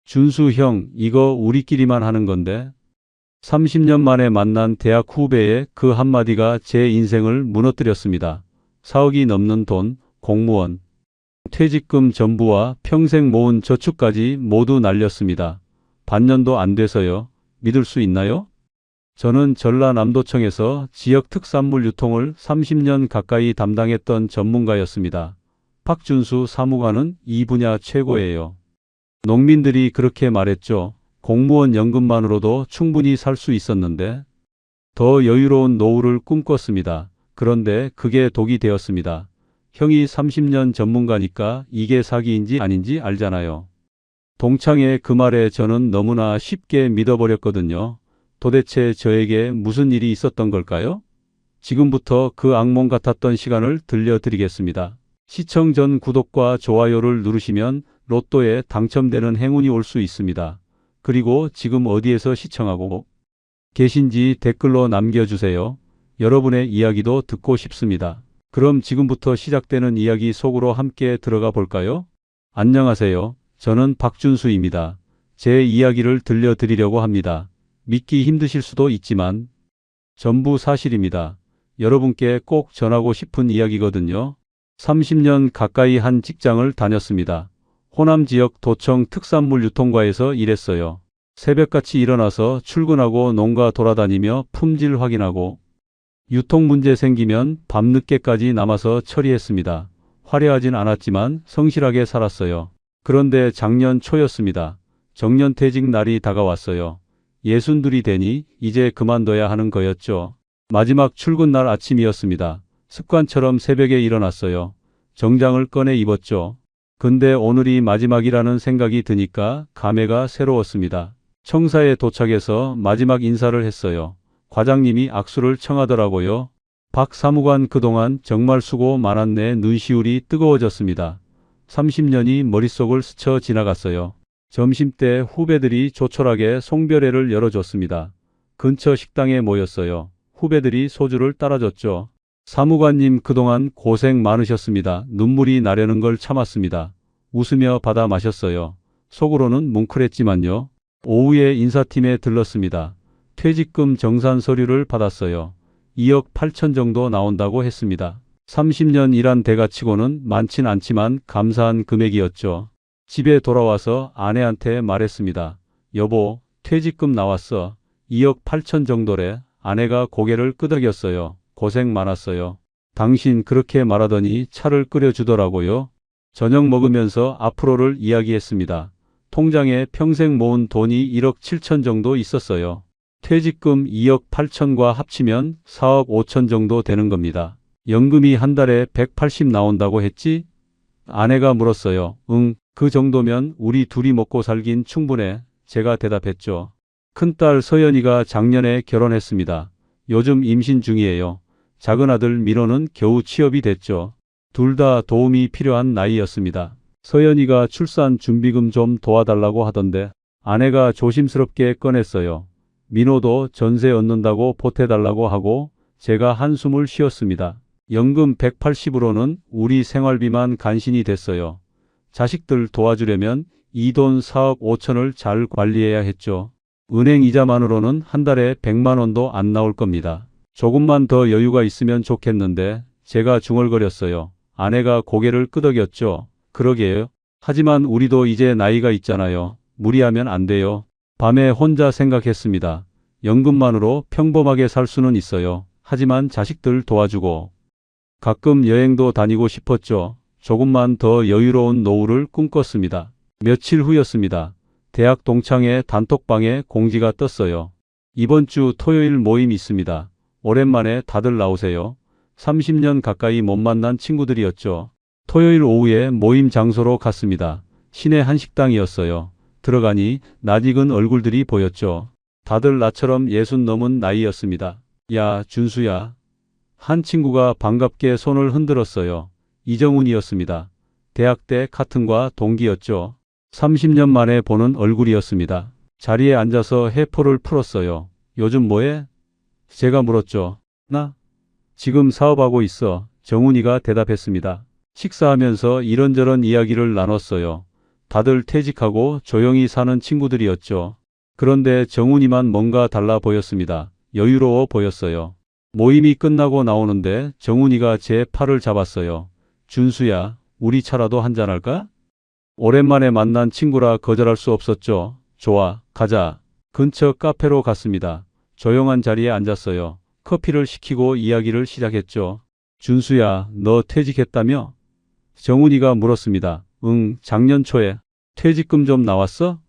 준수 형, 이거 우리끼리만 하는 건데. 30년 만에 만난 대학 후배의 그 한마디가 제 인생을 무너뜨렸습니다. 4억이 넘는 돈, 공무원, 퇴직금 전부와 평생 모은 저축까지 모두 날렸습니다. 반년도 안 돼서요. 믿을 수 있나요? 저는 전라남도청에서 지역 특산물 유통을 30년 가까이 담당했던 전문가였습니다. 박준수 사무관은 이 분야 최고예요. 농민들이 그렇게 말했죠. 공무원 연금만으로도 충분히 살 수 있었는데 더 여유로운 노후를 꿈꿨습니다. 그런데 그게 독이 되었습니다. 형이 30년 전문가니까 이게 사기인지 아닌지 알잖아요. 동창의 그 말에 저는 너무나 쉽게 믿어버렸거든요. 도대체 저에게 무슨 일이 있었던 걸까요? 지금부터 그 악몽 같았던 시간을 들려드리겠습니다. 시청 전 구독과 좋아요를 누르시면 로또에 당첨되는 행운이 올 수 있습니다. 그리고 지금 어디에서 시청하고 계신지 댓글로 남겨주세요. 여러분의 이야기도 듣고 싶습니다. 그럼 지금부터 시작되는 이야기 속으로 함께 들어가 볼까요? 안녕하세요. 저는 박준수입니다. 제 이야기를 들려드리려고 합니다. 믿기 힘드실 수도 있지만 전부 사실입니다. 여러분께 꼭 전하고 싶은 이야기거든요. 30년 가까이 한 직장을 다녔습니다. 호남 지역 도청 특산물 유통과에서 일했어요. 새벽같이 일어나서 출근하고 농가 돌아다니며 품질 확인하고 유통 문제 생기면 밤늦게까지 남아서 처리했습니다. 화려하진 않았지만 성실하게 살았어요. 그런데 작년 초였습니다. 정년퇴직 날이 다가왔어요. 62이 되니 이제 그만둬야 하는 거였죠. 마지막 출근 날 아침이었습니다. 습관처럼 새벽에 일어났어요. 정장을 꺼내 입었죠. 근데 오늘이 마지막이라는 생각이 드니까 감회가 새로웠습니다. 청사에 도착해서 마지막 인사를 했어요. 과장님이 악수를 청하더라고요. 박 사무관 그동안 정말 수고 많았네. 눈시울이 뜨거워졌습니다. 30년이 머릿속을 스쳐 지나갔어요. 점심때 후배들이 조촐하게 송별회를 열어줬습니다. 근처 식당에 모였어요. 후배들이 소주를 따라줬죠. 사무관님 그동안 고생 많으셨습니다. 눈물이 나려는 걸 참았습니다. 웃으며 받아 마셨어요. 속으로는 뭉클했지만요. 오후에 인사팀에 들렀습니다. 퇴직금 정산 서류를 받았어요. 2억 8천 정도 나온다고 했습니다. 30년 일한 대가치고는 많진 않지만 감사한 금액이었죠. 집에 돌아와서 아내한테 말했습니다. 여보, 퇴직금 나왔어. 2억 8천 정도래. 아내가 고개를 끄덕였어요. 고생 많았어요. 당신 그렇게 말하더니 차를 끓여주더라고요. 저녁 먹으면서 앞으로를 이야기했습니다. 통장에 평생 모은 돈이 1억 7천 정도 있었어요. 퇴직금 2억 8천과 합치면 4억 5천 정도 되는 겁니다. 연금이 한 달에 180 나온다고 했지? 아내가 물었어요. 응, 그 정도면 우리 둘이 먹고 살긴 충분해. 제가 대답했죠. 큰딸 서연이가 작년에 결혼했습니다. 요즘 임신 중이에요. 작은아들 민호는 겨우 취업이 됐죠. 둘 다 도움이 필요한 나이였습니다. 서연이가 출산 준비금 좀 도와달라고 하던데 아내가 조심스럽게 꺼냈어요. 민호도 전세 얻는다고 보태달라고 하고 제가 한숨을 쉬었습니다. 연금 180으로는 우리 생활비만 간신히 됐어요. 자식들 도와주려면 이 돈 4억 5천을 잘 관리해야 했죠. 은행 이자만으로는 한 달에 100만 원도 안 나올 겁니다. 조금만 더 여유가 있으면 좋겠는데 제가 중얼거렸어요. 아내가 고개를 끄덕였죠. 그러게요. 하지만 우리도 이제 나이가 있잖아요. 무리하면 안 돼요. 밤에 혼자 생각했습니다. 연금만으로 평범하게 살 수는 있어요. 하지만 자식들 도와주고 가끔 여행도 다니고 싶었죠. 조금만 더 여유로운 노후를 꿈꿨습니다. 며칠 후였습니다. 대학 동창회 단톡방에 공지가 떴어요. 이번 주 토요일 모임 있습니다. 오랜만에 다들 나오세요. 30년 가까이 못 만난 친구들이었죠. 토요일 오후에 모임 장소로 갔습니다. 시내 한식당이었어요. 들어가니 낯익은 얼굴들이 보였죠. 다들 나처럼 60 넘은 나이였습니다. 야, 준수야. 한 친구가 반갑게 손을 흔들었어요. 이정훈이었습니다. 대학 때 카튼과 동기였죠. 30년 만에 보는 얼굴이었습니다. 자리에 앉아서 해포를 풀었어요. 요즘 뭐해? 제가 물었죠. 나? 지금 사업하고 있어. 정훈이가 대답했습니다. 식사하면서 이런저런 이야기를 나눴어요. 다들 퇴직하고 조용히 사는 친구들이었죠. 그런데 정훈이만 뭔가 달라 보였습니다. 여유로워 보였어요. 모임이 끝나고 나오는데 정훈이가 제 팔을 잡았어요. 준수야, 우리 차라도 한잔할까? 오랜만에 만난 친구라 거절할 수 없었죠. 좋아, 가자. 근처 카페로 갔습니다. 조용한 자리에 앉았어요. 커피를 시키고 이야기를 시작했죠. 준수야, 너 퇴직했다며? 정훈이가 물었습니다. 응, 작년 초에. 퇴직금 좀 나왔어?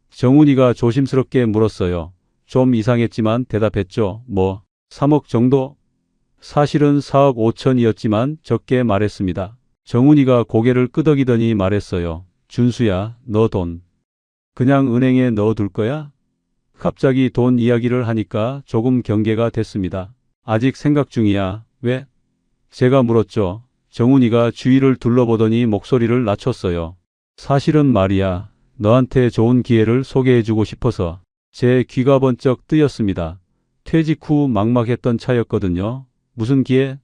정훈이가 조심스럽게 물었어요. 좀 이상했지만 대답했죠. 뭐, 3억 정도? 사실은 4억 5천이었지만 적게 말했습니다. 정훈이가 고개를 끄덕이더니 말했어요. 준수야, 너 돈 그냥 은행에 넣어둘 거야? 갑자기 돈 이야기를 하니까 조금 경계가 됐습니다. 아직 생각 중이야. 왜? 제가 물었죠. 정훈이가 주위를 둘러보더니 목소리를 낮췄어요. 사실은 말이야. 너한테 좋은 기회를 소개해주고 싶어서. 제 귀가 번쩍 뜨였습니다. 퇴직 후 막막했던 차였거든요. 무슨 기회?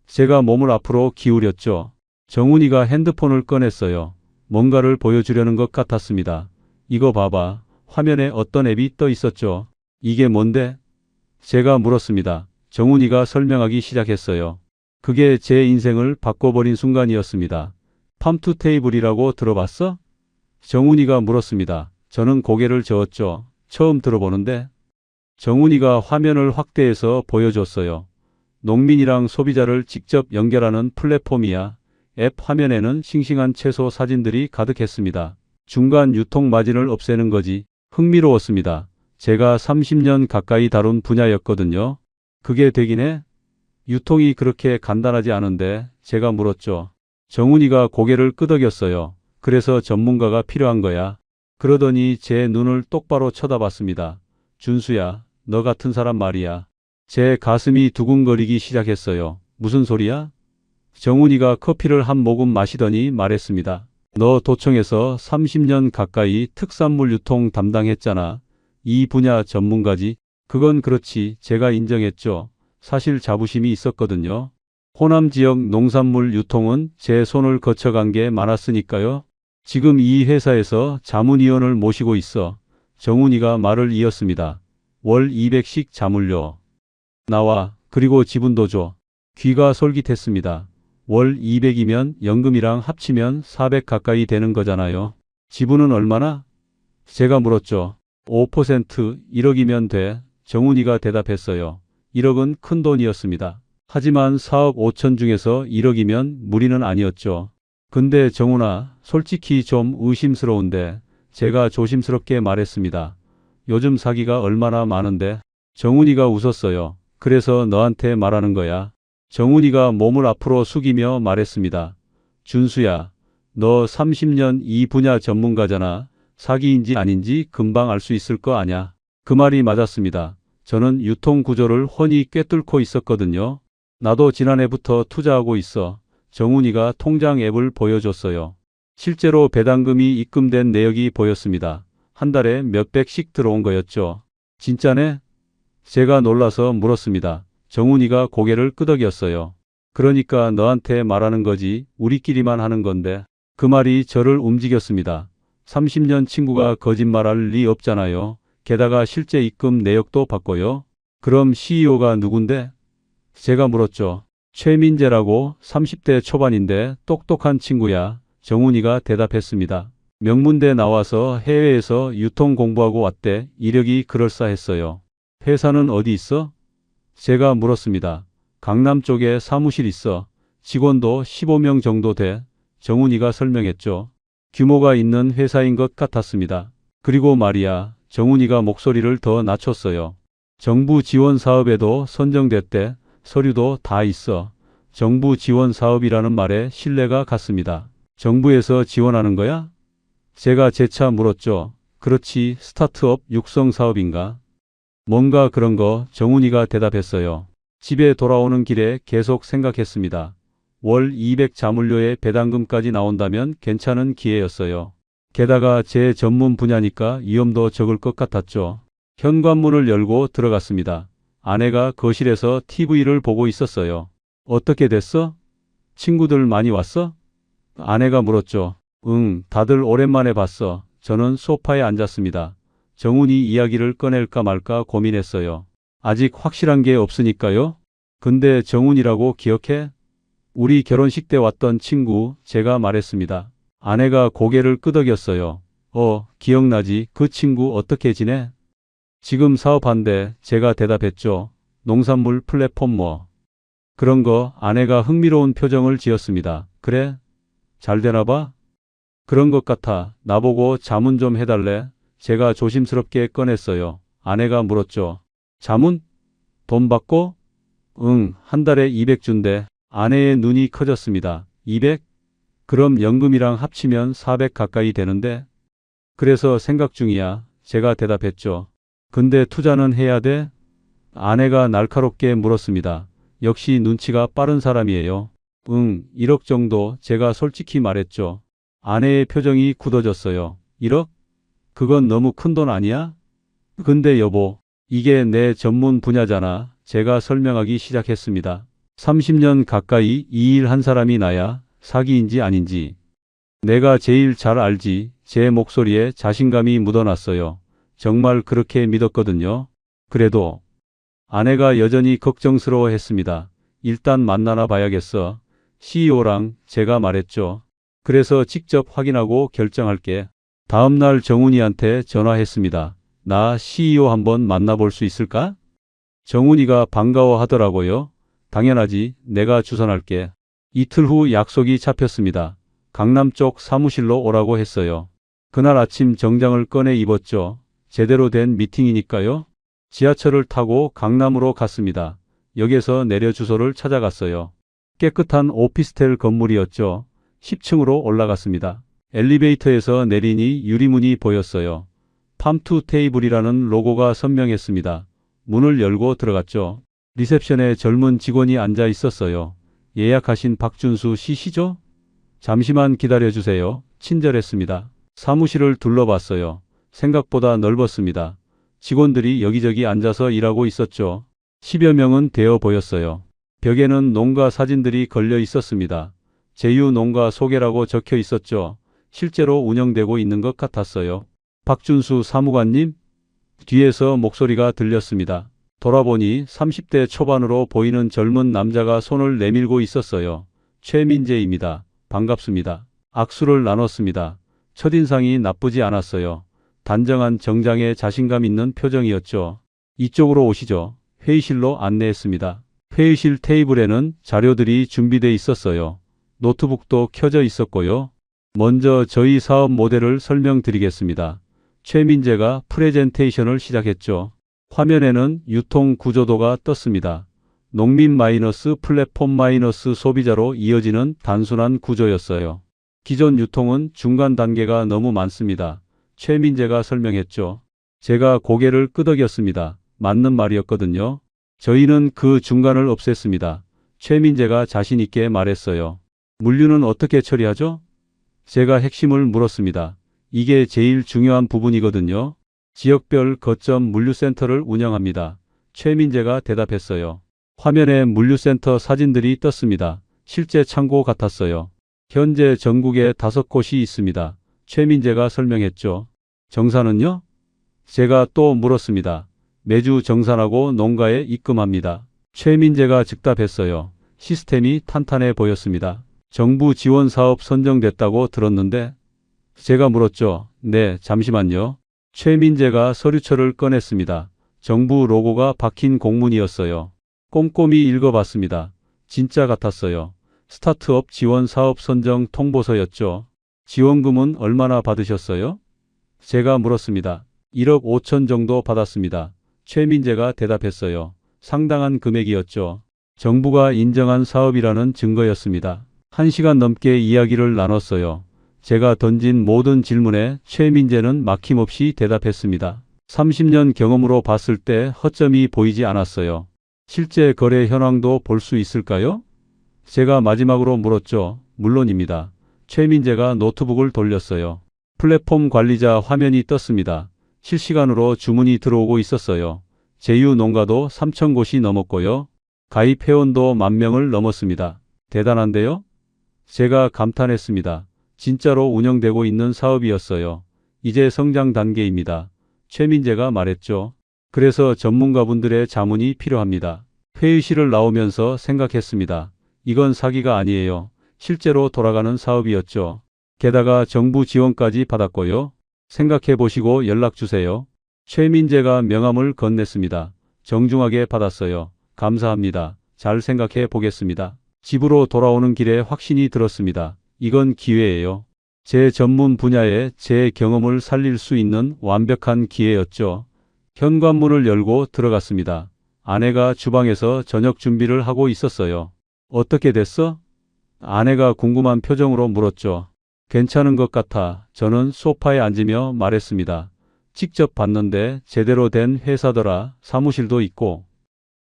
제가 몸을 앞으로 기울였죠. 정훈이가 핸드폰을 꺼냈어요. 뭔가를 보여주려는 것 같았습니다. 이거 봐봐. 화면에 어떤 앱이 떠 있었죠. 이게 뭔데? 제가 물었습니다. 정훈이가 설명하기 시작했어요. 그게 제 인생을 바꿔버린 순간이었습니다. 팜투테이블이라고 들어봤어? 정훈이가 물었습니다. 저는 고개를 저었죠. 처음 들어보는데? 정훈이가 화면을 확대해서 보여줬어요. 농민이랑 소비자를 직접 연결하는 플랫폼이야. 앱 화면에는 싱싱한 채소 사진들이 가득했습니다. 중간 유통 마진을 없애는 거지. 흥미로웠습니다. 제가 30년 가까이 다룬 분야였거든요. 그게 되긴 해? 유통이 그렇게 간단하지 않은데 제가 물었죠. 정훈이가 고개를 끄덕였어요. 그래서 전문가가 필요한 거야. 그러더니 제 눈을 똑바로 쳐다봤습니다. 준수야, 너 같은 사람 말이야. 제 가슴이 두근거리기 시작했어요. 무슨 소리야? 정훈이가 커피를 한 모금 마시더니 말했습니다. 너 도청에서 30년 가까이 특산물 유통 담당했잖아. 이 분야 전문가지. 그건 그렇지. 제가 인정했죠. 사실 자부심이 있었거든요. 호남 지역 농산물 유통은 제 손을 거쳐간 게 많았으니까요. 지금 이 회사에서 자문위원을 모시고 있어. 정훈이가 말을 이었습니다. 월 200씩 자문료 나와. 그리고 지분도 줘. 귀가 솔깃했습니다. 월 200이면 연금이랑 합치면 400 가까이 되는 거잖아요. 지분은 얼마나? 제가 물었죠. 5% 1억이면 돼. 정훈이가 대답했어요. 1억은 큰 돈이었습니다. 하지만 4억 5천 중에서 1억이면 무리는 아니었죠. 근데 정훈아, 솔직히 좀 의심스러운데. 제가 조심스럽게 말했습니다. 요즘 사기가 얼마나 많은데. 정훈이가 웃었어요. 그래서 너한테 말하는 거야. 정훈이가 몸을 앞으로 숙이며 말했습니다. 준수야, 너 30년 이 분야 전문가잖아. 사기인지 아닌지 금방 알 수 있을 거 아냐. 그 말이 맞았습니다. 저는 유통 구조를 훤히 꿰뚫고 있었거든요. 나도 지난해부터 투자하고 있어. 정훈이가 통장 앱을 보여줬어요. 실제로 배당금이 입금된 내역이 보였습니다. 한 달에 몇백씩 들어온 거였죠. 진짜네? 제가 놀라서 물었습니다. 정훈이가 고개를 끄덕였어요. 그러니까 너한테 말하는 거지. 우리끼리만 하는 건데. 그 말이 저를 움직였습니다. 30년 친구가 거짓말할 리 없잖아요. 게다가 실제 입금 내역도 봤고요. 그럼 CEO가 누군데? 제가 물었죠. 최민재라고 30대 초반인데 똑똑한 친구야. 정훈이가 대답했습니다. 명문대 나와서 해외에서 유통 공부하고 왔대. 이력이 그럴싸했어요. 회사는 어디 있어? 제가 물었습니다. 강남 쪽에 사무실 있어. 직원도 15명 정도 돼. 정훈이가 설명했죠. 규모가 있는 회사인 것 같았습니다. 그리고 말이야. 정훈이가 목소리를 더 낮췄어요. 정부 지원 사업에도 선정됐대. 서류도 다 있어. 정부 지원 사업이라는 말에 신뢰가 갔습니다. 정부에서 지원하는 거야? 제가 재차 물었죠. 그렇지, 스타트업 육성 사업인가? 뭔가 그런 거. 정훈이가 대답했어요. 집에 돌아오는 길에 계속 생각했습니다. 월 200 자문료에 배당금까지 나온다면 괜찮은 기회였어요. 게다가 제 전문 분야니까 위험도 적을 것 같았죠. 현관문을 열고 들어갔습니다. 아내가 거실에서 TV를 보고 있었어요. 어떻게 됐어? 친구들 많이 왔어? 아내가 물었죠. 응, 다들 오랜만에 봤어. 저는 소파에 앉았습니다. 정훈이 이야기를 꺼낼까 말까 고민했어요. 아직 확실한 게 없으니까요. 근데 정훈이라고 기억해? 우리 결혼식 때 왔던 친구, 제가 말했습니다. 아내가 고개를 끄덕였어요. 기억나지? 그 친구 어떻게 지내? 지금 사업한대. 제가 대답했죠. 농산물 플랫폼 뭐. 그런 거. 아내가 흥미로운 표정을 지었습니다. 그래? 잘 되나 봐? 그런 것 같아. 나보고 자문 좀 해달래? 제가 조심스럽게 꺼냈어요. 아내가 물었죠. 자문? 돈 받고? 응, 한 달에 200 준대. 아내의 눈이 커졌습니다. 200? 그럼 연금이랑 합치면 400 가까이 되는데? 그래서 생각 중이야. 제가 대답했죠. 근데 투자는 해야 돼? 아내가 날카롭게 물었습니다. 역시 눈치가 빠른 사람이에요. 응, 1억 정도. 제가 솔직히 말했죠. 아내의 표정이 굳어졌어요. 1억? 그건 너무 큰 돈 아니야? 근데 여보, 이게 내 전문 분야잖아. 제가 설명하기 시작했습니다. 30년 가까이 이 일 한 사람이 나야 사기인지 아닌지. 내가 제일 잘 알지. 제 목소리에 자신감이 묻어났어요. 정말 그렇게 믿었거든요. 그래도 아내가 여전히 걱정스러워 했습니다. 일단 만나나 봐야겠어. CEO랑 제가 말했죠. 그래서 직접 확인하고 결정할게. 다음날 정훈이한테 전화했습니다. 나 CEO 한번 만나볼 수 있을까? 정훈이가 반가워하더라고요. 당연하지. 내가 주선할게. 이틀 후 약속이 잡혔습니다. 강남 쪽 사무실로 오라고 했어요. 그날 아침 정장을 꺼내 입었죠. 제대로 된 미팅이니까요. 지하철을 타고 강남으로 갔습니다. 역에서 내려 주소를 찾아갔어요. 깨끗한 오피스텔 건물이었죠. 10층으로 올라갔습니다. 엘리베이터에서 내리니 유리문이 보였어요. 팜투 테이블이라는 로고가 선명했습니다. 문을 열고 들어갔죠. 리셉션에 젊은 직원이 앉아 있었어요. 예약하신 박준수 씨시죠? 잠시만 기다려주세요. 친절했습니다. 사무실을 둘러봤어요. 생각보다 넓었습니다. 직원들이 여기저기 앉아서 일하고 있었죠. 10여 명은 되어 보였어요. 벽에는 농가 사진들이 걸려 있었습니다. 제휴 농가 소개라고 적혀 있었죠. 실제로 운영되고 있는 것 같았어요. 박준수 사무관님? 뒤에서 목소리가 들렸습니다. 돌아보니 30대 초반으로 보이는 젊은 남자가 손을 내밀고 있었어요. 최민재입니다. 반갑습니다. 악수를 나눴습니다. 첫인상이 나쁘지 않았어요. 단정한 정장에 자신감 있는 표정이었죠. 이쪽으로 오시죠. 회의실로 안내했습니다. 회의실 테이블에는 자료들이 준비돼 있었어요. 노트북도 켜져 있었고요. 먼저 저희 사업 모델을 설명드리겠습니다. 최민재가 프레젠테이션을 시작했죠. 화면에는 유통 구조도가 떴습니다. 농민 마이너스 플랫폼 마이너스 소비자로 이어지는 단순한 구조였어요. 기존 유통은 중간 단계가 너무 많습니다. 최민재가 설명했죠. 제가 고개를 끄덕였습니다. 맞는 말이었거든요. 저희는 그 중간을 없앴습니다. 최민재가 자신 있게 말했어요. 물류는 어떻게 처리하죠? 제가 핵심을 물었습니다. 이게 제일 중요한 부분이거든요. 지역별 거점 물류센터를 운영합니다. 최민재가 대답했어요. 화면에 물류센터 사진들이 떴습니다. 실제 창고 같았어요. 현재 전국에 5곳이 있습니다. 최민재가 설명했죠. 정산은요? 제가 또 물었습니다. 매주 정산하고 농가에 입금합니다. 최민재가 즉답했어요. 시스템이 탄탄해 보였습니다. 정부 지원 사업 선정됐다고 들었는데? 제가 물었죠. 네, 잠시만요. 최민재가 서류처를 꺼냈습니다. 정부 로고가 박힌 공문이었어요. 꼼꼼히 읽어봤습니다. 진짜 같았어요. 스타트업 지원 사업 선정 통보서였죠. 지원금은 얼마나 받으셨어요? 제가 물었습니다. 1억 5천 정도 받았습니다. 최민재가 대답했어요. 상당한 금액이었죠. 정부가 인정한 사업이라는 증거였습니다. 1시간 넘게 이야기를 나눴어요. 제가 던진 모든 질문에 최민재는 막힘없이 대답했습니다. 30년 경험으로 봤을 때 허점이 보이지 않았어요. 실제 거래 현황도 볼 수 있을까요? 제가 마지막으로 물었죠. 물론입니다. 최민재가 노트북을 돌렸어요. 플랫폼 관리자 화면이 떴습니다. 실시간으로 주문이 들어오고 있었어요. 제휴 농가도 3,000곳이 넘었고요. 가입 회원도 10,000명을 넘었습니다. 대단한데요? 제가 감탄했습니다. 진짜로 운영되고 있는 사업이었어요. 이제 성장 단계입니다. 최민재가 말했죠. 그래서 전문가분들의 자문이 필요합니다. 회의실을 나오면서 생각했습니다. 이건 사기가 아니에요. 실제로 돌아가는 사업이었죠. 게다가 정부 지원까지 받았고요. 생각해 보시고 연락 주세요. 최민재가 명함을 건넸습니다. 정중하게 받았어요. 감사합니다. 잘 생각해 보겠습니다. 집으로 돌아오는 길에 확신이 들었습니다. 이건 기회예요. 제 전문 분야에 제 경험을 살릴 수 있는 완벽한 기회였죠. 현관문을 열고 들어갔습니다. 아내가 주방에서 저녁 준비를 하고 있었어요. 어떻게 됐어? 아내가 궁금한 표정으로 물었죠. 괜찮은 것 같아. 저는 소파에 앉으며 말했습니다. 직접 봤는데 제대로 된 회사더라. 사무실도 있고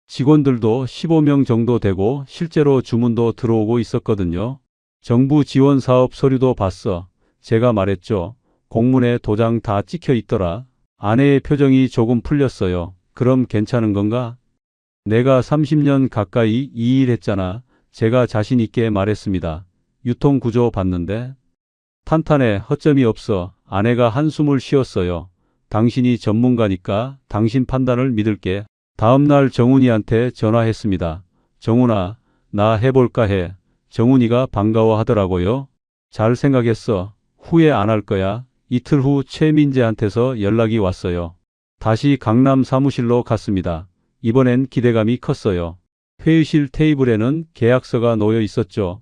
직원들도 15명 정도 되고 실제로 주문도 들어오고 있었거든요. 정부 지원 사업 서류도 봤어. 제가 말했죠. 공문에 도장 다 찍혀 있더라. 아내의 표정이 조금 풀렸어요. 그럼 괜찮은 건가? 내가 30년 가까이 이 일 했잖아. 제가 자신 있게 말했습니다. 유통구조 봤는데 탄탄해. 허점이 없어. 아내가 한숨을 쉬었어요. 당신이 전문가니까 당신 판단을 믿을게. 다음 날 정훈이한테 전화했습니다. 정훈아, 나 해볼까 해. 정훈이가 반가워하더라고요. 잘 생각했어. 후회 안 할 거야. 이틀 후 최민재한테서 연락이 왔어요. 다시 강남 사무실로 갔습니다. 이번엔 기대감이 컸어요. 회의실 테이블에는 계약서가 놓여 있었죠.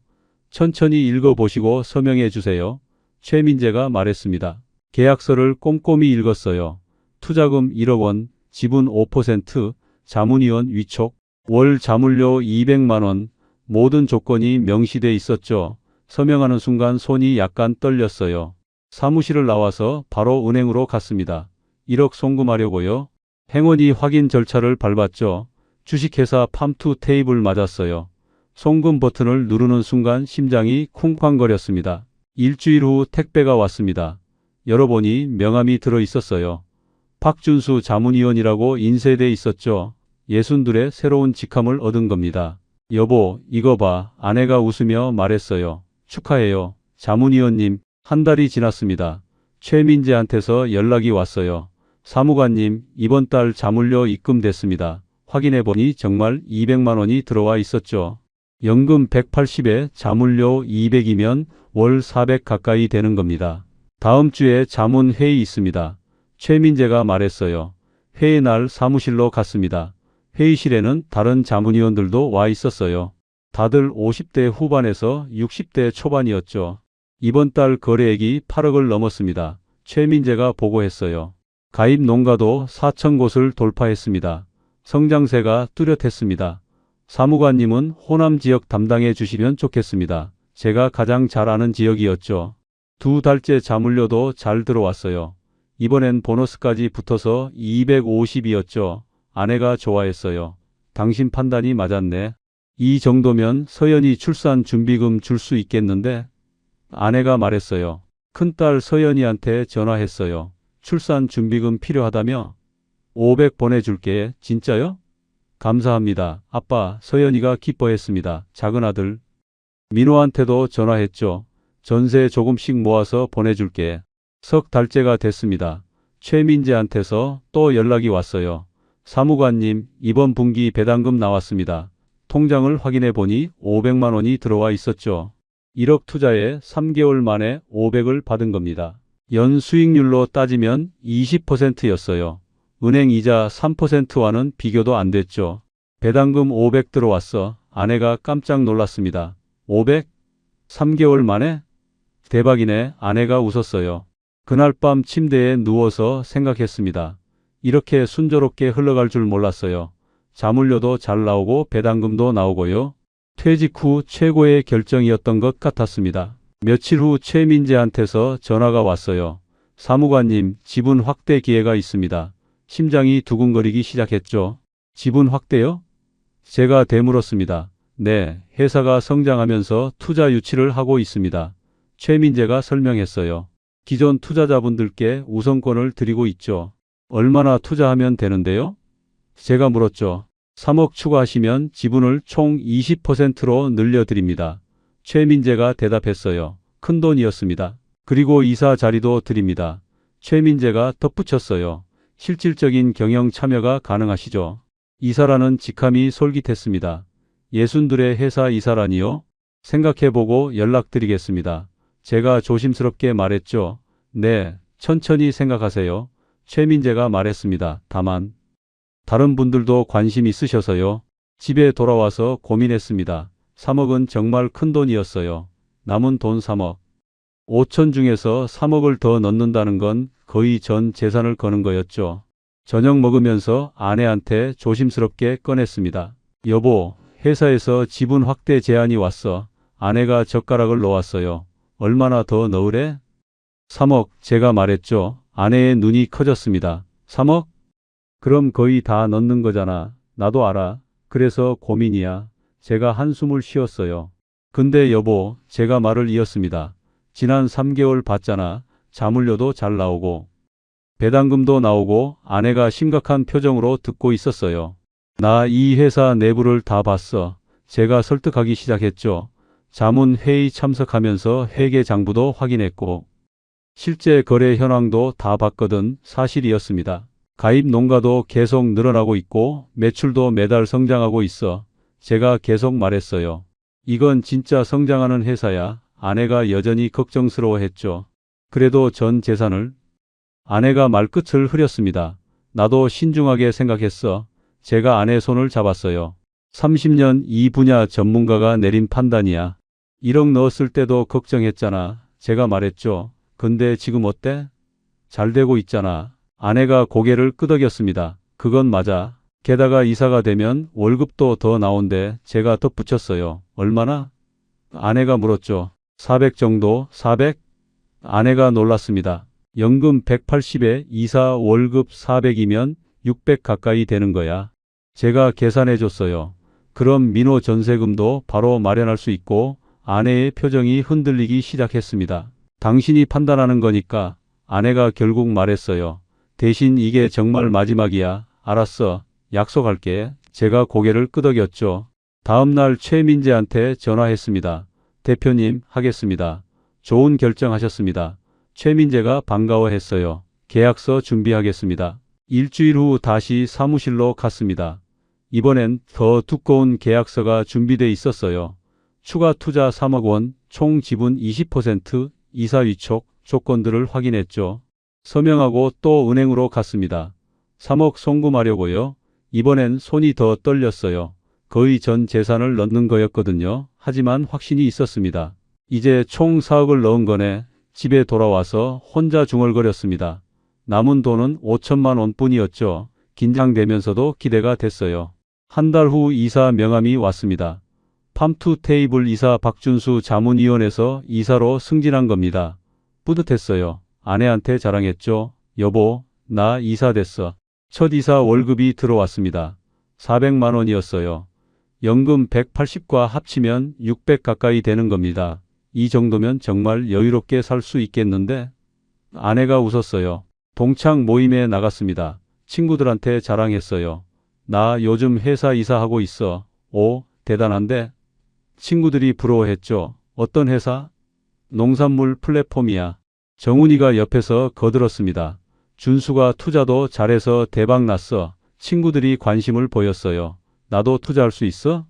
천천히 읽어보시고 서명해 주세요. 최민재가 말했습니다. 계약서를 꼼꼼히 읽었어요. 투자금 1억 원, 지분 5%, 자문위원 위촉, 월 자문료 200만 원, 모든 조건이 명시돼 있었죠. 서명하는 순간 손이 약간 떨렸어요. 사무실을 나와서 바로 은행으로 갔습니다. 1억 송금하려고요. 행원이 확인 절차를 밟았죠. 주식회사 팜투 테이블 맞았어요. 송금 버튼을 누르는 순간 심장이 쿵쾅거렸습니다. 일주일 후 택배가 왔습니다. 열어보니 명함이 들어 있었어요. 박준수 자문위원이라고 인쇄돼 있었죠. 예순둘의 새로운 직함을 얻은 겁니다. 여보, 이거 봐. 아내가 웃으며 말했어요. 축하해요. 자문위원님. 한 달이 지났습니다. 최민재한테서 연락이 왔어요. 사무관님, 이번 달 자문료 입금됐습니다. 확인해보니 정말 200만 원이 들어와 있었죠. 연금 180에 자문료 200이면 월 400 가까이 되는 겁니다. 다음 주에 자문회의 있습니다. 최민재가 말했어요. 회의 날 사무실로 갔습니다. 회의실에는 다른 자문위원들도 와 있었어요. 다들 50대 후반에서 60대 초반이었죠. 이번 달 거래액이 8억을 넘었습니다. 최민재가 보고했어요. 가입 농가도 4천 곳을 돌파했습니다. 성장세가 뚜렷했습니다. 사무관님은 호남 지역 담당해 주시면 좋겠습니다. 제가 가장 잘 아는 지역이었죠. 2달째 자문료도 잘 들어왔어요. 이번엔 보너스까지 붙어서 250이었죠. 아내가 좋아했어요. 당신 판단이 맞았네. 이 정도면 서연이 출산 준비금 줄 수 있겠는데? 아내가 말했어요. 큰딸 서연이한테 전화했어요. 출산 준비금 필요하다며? 500 보내줄게. 진짜요? 감사합니다. 아빠, 서연이가 기뻐했습니다. 작은아들 민호한테도 전화했죠. 전세 조금씩 모아서 보내줄게. 석 달째가 됐습니다. 최민재한테서 또 연락이 왔어요. 사무관님, 이번 분기 배당금 나왔습니다. 통장을 확인해 보니 500만 원이 들어와 있었죠. 1억 투자에 3개월 만에 500을 받은 겁니다. 연 수익률로 따지면 20%였어요. 은행 이자 3%와는 비교도 안 됐죠. 배당금 500 들어왔어. 아내가 깜짝 놀랐습니다. 500? 3개월 만에? 대박이네. 아내가 웃었어요. 그날 밤 침대에 누워서 생각했습니다. 이렇게 순조롭게 흘러갈 줄 몰랐어요. 자문료도 잘 나오고 배당금도 나오고요. 퇴직 후 최고의 결정이었던 것 같았습니다. 며칠 후 최민재한테서 전화가 왔어요. 사무관님, 지분 확대 기회가 있습니다. 심장이 두근거리기 시작했죠. 지분 확대요? 제가 되물었습니다. 네, 회사가 성장하면서 투자 유치를 하고 있습니다. 최민재가 설명했어요. 기존 투자자분들께 우선권을 드리고 있죠. 얼마나 투자하면 되는데요? 제가 물었죠. 3억 추가하시면 지분을 총 20%로 늘려드립니다. 최민재가 대답했어요. 큰돈이었습니다. 그리고 이사 자리도 드립니다. 최민재가 덧붙였어요. 실질적인 경영 참여가 가능하시죠? 이사라는 직함이 솔깃했습니다. 예순들의 회사 이사라니요? 생각해보고 연락드리겠습니다. 제가 조심스럽게 말했죠. 네, 천천히 생각하세요. 최민재가 말했습니다. 다만 다른 분들도 관심 있으셔서요. 집에 돌아와서 고민했습니다. 3억은 정말 큰 돈이었어요. 남은 돈 3억. 5천 중에서 3억을 더 넣는다는 건 거의 전 재산을 거는 거였죠. 저녁 먹으면서 아내한테 조심스럽게 꺼냈습니다. 여보, 회사에서 지분 확대 제안이 왔어. 아내가 젓가락을 놓았어요. 얼마나 더 넣으래? 3억, 제가 말했죠. 아내의 눈이 커졌습니다. 3억? 그럼 거의 다 넣는 거잖아. 나도 알아. 그래서 고민이야. 제가 한숨을 쉬었어요. 근데 여보, 제가 말을 이었습니다. 지난 3개월 봤잖아. 자물쇠도 잘 나오고 배당금도 나오고. 아내가 심각한 표정으로 듣고 있었어요. 나 이 회사 내부를 다 봤어. 제가 설득하기 시작했죠. 자문회의 참석하면서 회계 장부도 확인했고 실제 거래 현황도 다 봤거든. 사실이었습니다. 가입 농가도 계속 늘어나고 있고 매출도 매달 성장하고 있어. 제가 계속 말했어요. 이건 진짜 성장하는 회사야. 아내가 여전히 걱정스러워했죠. 그래도 전 재산을. 아내가 말끝을 흐렸습니다. 나도 신중하게 생각했어. 제가 아내 손을 잡았어요. 30년 이 분야 전문가가 내린 판단이야. 1억 넣었을 때도 걱정했잖아. 제가 말했죠. 근데 지금 어때? 잘 되고 있잖아. 아내가 고개를 끄덕였습니다. 그건 맞아. 게다가 이사가 되면 월급도 더 나온대. 제가 덧붙였어요. 얼마나? 아내가 물었죠. 400 정도? 400? 아내가 놀랐습니다. 연금 180에 이사 월급 400이면 600 가까이 되는 거야. 제가 계산해 줬어요. 그럼 민호 전세금도 바로 마련할 수 있고. 아내의 표정이 흔들리기 시작했습니다. 당신이 판단하는 거니까. 아내가 결국 말했어요. 대신 이게 정말 마지막이야. 알았어. 약속할게. 제가 고개를 끄덕였죠. 다음 날 최민재한테 전화했습니다. 대표님, 하겠습니다. 좋은 결정하셨습니다. 최민재가 반가워했어요. 계약서 준비하겠습니다. 일주일 후 다시 사무실로 갔습니다. 이번엔 더 두꺼운 계약서가 준비돼 있었어요. 추가 투자 3억 원, 총 지분 20%, 이사 위촉, 조건들을 확인했죠. 서명하고 또 은행으로 갔습니다. 3억 송금하려고요. 이번엔 손이 더 떨렸어요. 거의 전 재산을 넣는 거였거든요. 하지만 확신이 있었습니다. 이제 총 4억을 넣은 거네. 집에 돌아와서 혼자 중얼거렸습니다. 남은 돈은 5천만 원뿐이었죠. 긴장되면서도 기대가 됐어요. 한 달 후 이사 명함이 왔습니다. 팜투테이블 이사 박준수 자문위원에서 이사로 승진한 겁니다. 뿌듯했어요. 아내한테 자랑했죠. 여보, 나 이사 됐어. 첫 이사 월급이 들어왔습니다. 400만 원이었어요. 연금 180과 합치면 600 가까이 되는 겁니다. 이 정도면 정말 여유롭게 살 수 있겠는데? 아내가 웃었어요. 동창 모임에 나갔습니다. 친구들한테 자랑했어요. 나 요즘 회사 이사하고 있어. 오, 대단한데? 친구들이 부러워했죠. 어떤 회사? 농산물 플랫폼이야. 정훈이가 옆에서 거들었습니다. 준수가 투자도 잘해서 대박 났어. 친구들이 관심을 보였어요. 나도 투자할 수 있어?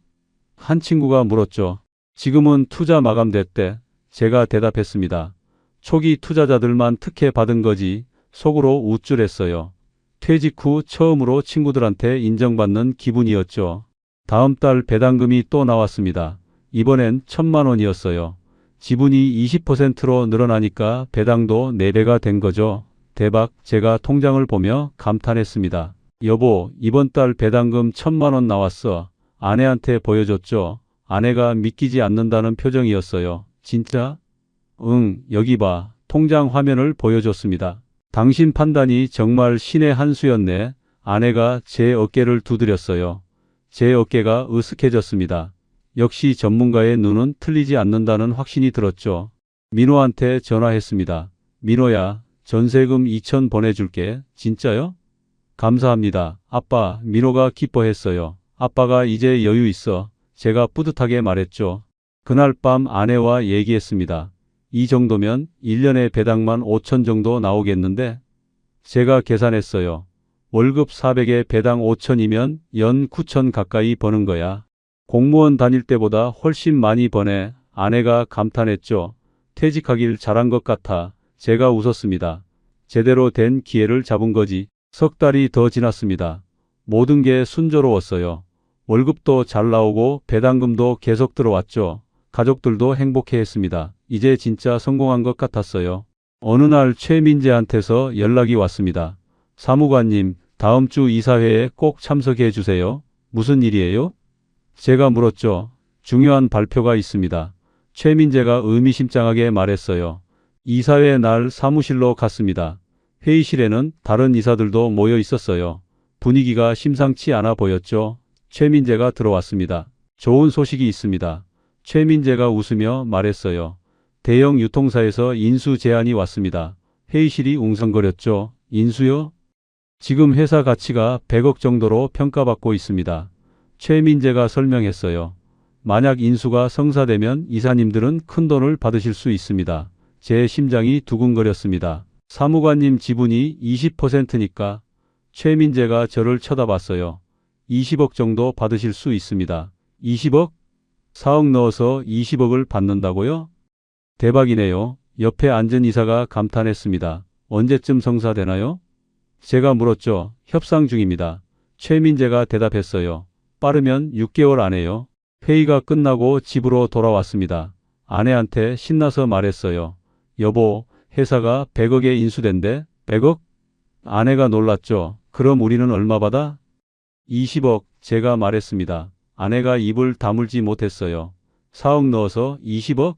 한 친구가 물었죠. 지금은 투자 마감됐대. 제가 대답했습니다. 초기 투자자들만 특혜 받은 거지. 속으로 우쭐했어요. 퇴직 후 처음으로 친구들한테 인정받는 기분이었죠. 다음 달 배당금이 또 나왔습니다. 이번엔 1,000만 원이었어요. 지분이 20%로 늘어나니까 배당도 4배가 된 거죠. 대박. 제가 통장을 보며 감탄했습니다. 여보, 이번 달 배당금 1,000만 원 나왔어. 아내한테 보여줬죠. 아내가 믿기지 않는다는 표정이었어요. 진짜? 응, 여기 봐. 통장 화면을 보여줬습니다. 당신 판단이 정말 신의 한 수였네. 아내가 제 어깨를 두드렸어요. 제 어깨가 으쓱해졌습니다. 역시 전문가의 눈은 틀리지 않는다는 확신이 들었죠. 민호한테 전화했습니다. 민호야, 전세금 2천 보내줄게. 진짜요? 감사합니다. 아빠. 민호가 기뻐했어요. 아빠가 이제 여유 있어. 제가 뿌듯하게 말했죠. 그날 밤 아내와 얘기했습니다. 이 정도면 1년에 배당만 5천 정도 나오겠는데? 제가 계산했어요. 월급 400에 배당 5천이면 연 9천 가까이 버는 거야. 공무원 다닐 때보다 훨씬 많이 버네. 아내가 감탄했죠. 퇴직하길 잘한 것 같아. 제가 웃었습니다. 제대로 된 기회를 잡은 거지. 석 달이 더 지났습니다. 모든 게 순조로웠어요. 월급도 잘 나오고 배당금도 계속 들어왔죠. 가족들도 행복해했습니다. 이제 진짜 성공한 것 같았어요. 어느 날 최민재한테서 연락이 왔습니다. 사무관님, 다음 주 이사회에 꼭 참석해 주세요. 무슨 일이에요? 제가 물었죠. 중요한 발표가 있습니다. 최민재가 의미심장하게 말했어요. 이사회 날 사무실로 갔습니다. 회의실에는 다른 이사들도 모여 있었어요. 분위기가 심상치 않아 보였죠. 최민재가 들어왔습니다. 좋은 소식이 있습니다. 최민재가 웃으며 말했어요. 대형 유통사에서 인수 제안이 왔습니다. 회의실이 웅성거렸죠. 인수요? 지금 회사 가치가 100억 정도로 평가받고 있습니다. 최민재가 설명했어요. 만약 인수가 성사되면 이사님들은 큰 돈을 받으실 수 있습니다. 제 심장이 두근거렸습니다. 사무관님 지분이 20%니까 최민재가 저를 쳐다봤어요. 20억 정도 받으실 수 있습니다. 20억? 4억 넣어서 20억을 받는다고요? 대박이네요. 옆에 앉은 이사가 감탄했습니다. 언제쯤 성사되나요? 제가 물었죠. 협상 중입니다. 최민재가 대답했어요. 빠르면 6개월 안에요. 회의가 끝나고 집으로 돌아왔습니다. 아내한테 신나서 말했어요. 여보, 회사가 100억에 인수된대. 100억? 아내가 놀랐죠. 그럼 우리는 얼마 받아? 20억, 제가 말했습니다. 아내가 입을 다물지 못했어요. 4억 넣어서 20억?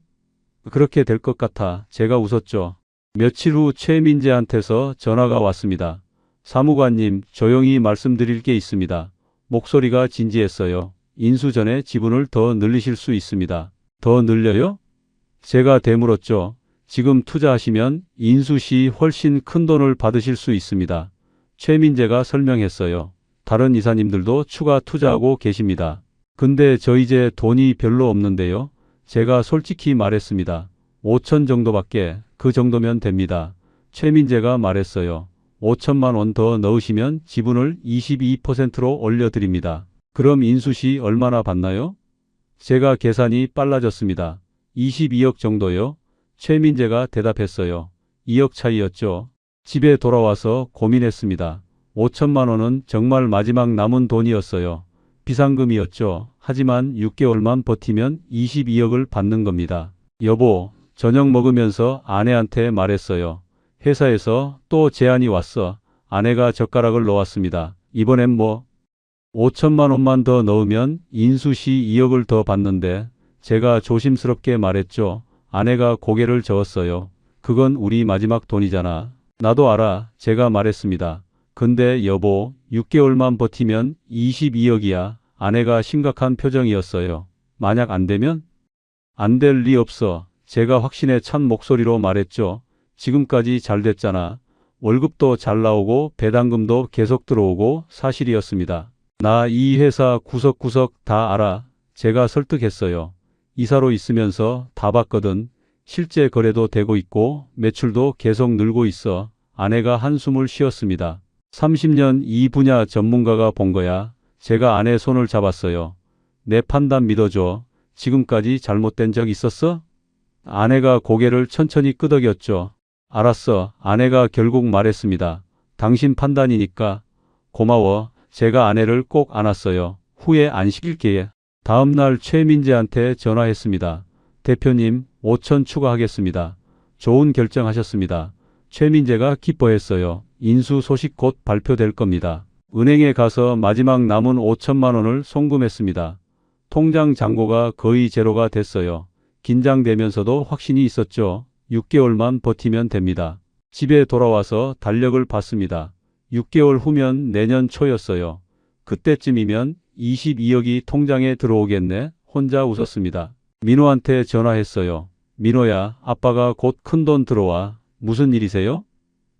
그렇게 될 것 같아. 제가 웃었죠. 며칠 후 최민재한테서 전화가 왔습니다. 사무관님, 조용히 말씀드릴 게 있습니다. 목소리가 진지했어요. 인수 전에 지분을 더 늘리실 수 있습니다. 더 늘려요? 제가 되물었죠. 지금 투자하시면 인수 시 훨씬 큰 돈을 받으실 수 있습니다. 최민재가 설명했어요. 다른 이사님들도 추가 투자하고 계십니다. 근데 저 이제 돈이 별로 없는데요. 제가 솔직히 말했습니다. 5천 정도밖에. 그 정도면 됩니다. 최민재가 말했어요. 5천만 원 더 넣으시면 지분을 22%로 올려드립니다. 그럼 인수 시 얼마나 받나요? 제가 계산이 빨라졌습니다. 22억 정도요? 최민재가 대답했어요. 2억 차이였죠. 집에 돌아와서 고민했습니다. 5천만 원은 정말 마지막 남은 돈이었어요. 비상금이었죠. 하지만 6개월만 버티면 22억을 받는 겁니다. 여보, 저녁 먹으면서 아내한테 말했어요. 회사에서 또 제안이 왔어. 아내가 젓가락을 놓았습니다. 이번엔 뭐? 5천만 원만 더 넣으면 인수 시 2억을 더 받는데 제가 조심스럽게 말했죠. 아내가 고개를 저었어요. 그건 우리 마지막 돈이잖아. 나도 알아. 제가 말했습니다. 근데 여보, 6개월만 버티면 22억이야. 아내가 심각한 표정이었어요. 만약 안 되면? 안 될 리 없어. 제가 확신에 찬 목소리로 말했죠. 지금까지 잘 됐잖아. 월급도 잘 나오고 배당금도 계속 들어오고 사실이었습니다. 나 이 회사 구석구석 다 알아. 제가 설득했어요. 이사로 있으면서 다 봤거든. 실제 거래도 되고 있고 매출도 계속 늘고 있어. 아내가 한숨을 쉬었습니다. 30년 이 분야 전문가가 본 거야. 제가 아내 손을 잡았어요. 내 판단 믿어줘. 지금까지 잘못된 적 있었어? 아내가 고개를 천천히 끄덕였죠. 알았어. 아내가 결국 말했습니다. 당신 판단이니까. 고마워. 제가 아내를 꼭 안았어요. 후회 안 시킬게. 다음 날 최민재한테 전화했습니다. 대표님, 5천 추가하겠습니다. 좋은 결정하셨습니다. 최민재가 기뻐했어요. 인수 소식 곧 발표될 겁니다. 은행에 가서 마지막 남은 5천만 원을 송금했습니다. 통장 잔고가 거의 제로가 됐어요. 긴장되면서도 확신이 있었죠. 6개월만 버티면 됩니다. 집에 돌아와서 달력을 봤습니다. 6개월 후면 내년 초였어요. 그때쯤이면 22억이 통장에 들어오겠네. 혼자 웃었습니다. 민호한테 전화했어요. 민호야, 아빠가 곧 큰돈 들어와. 무슨 일이세요?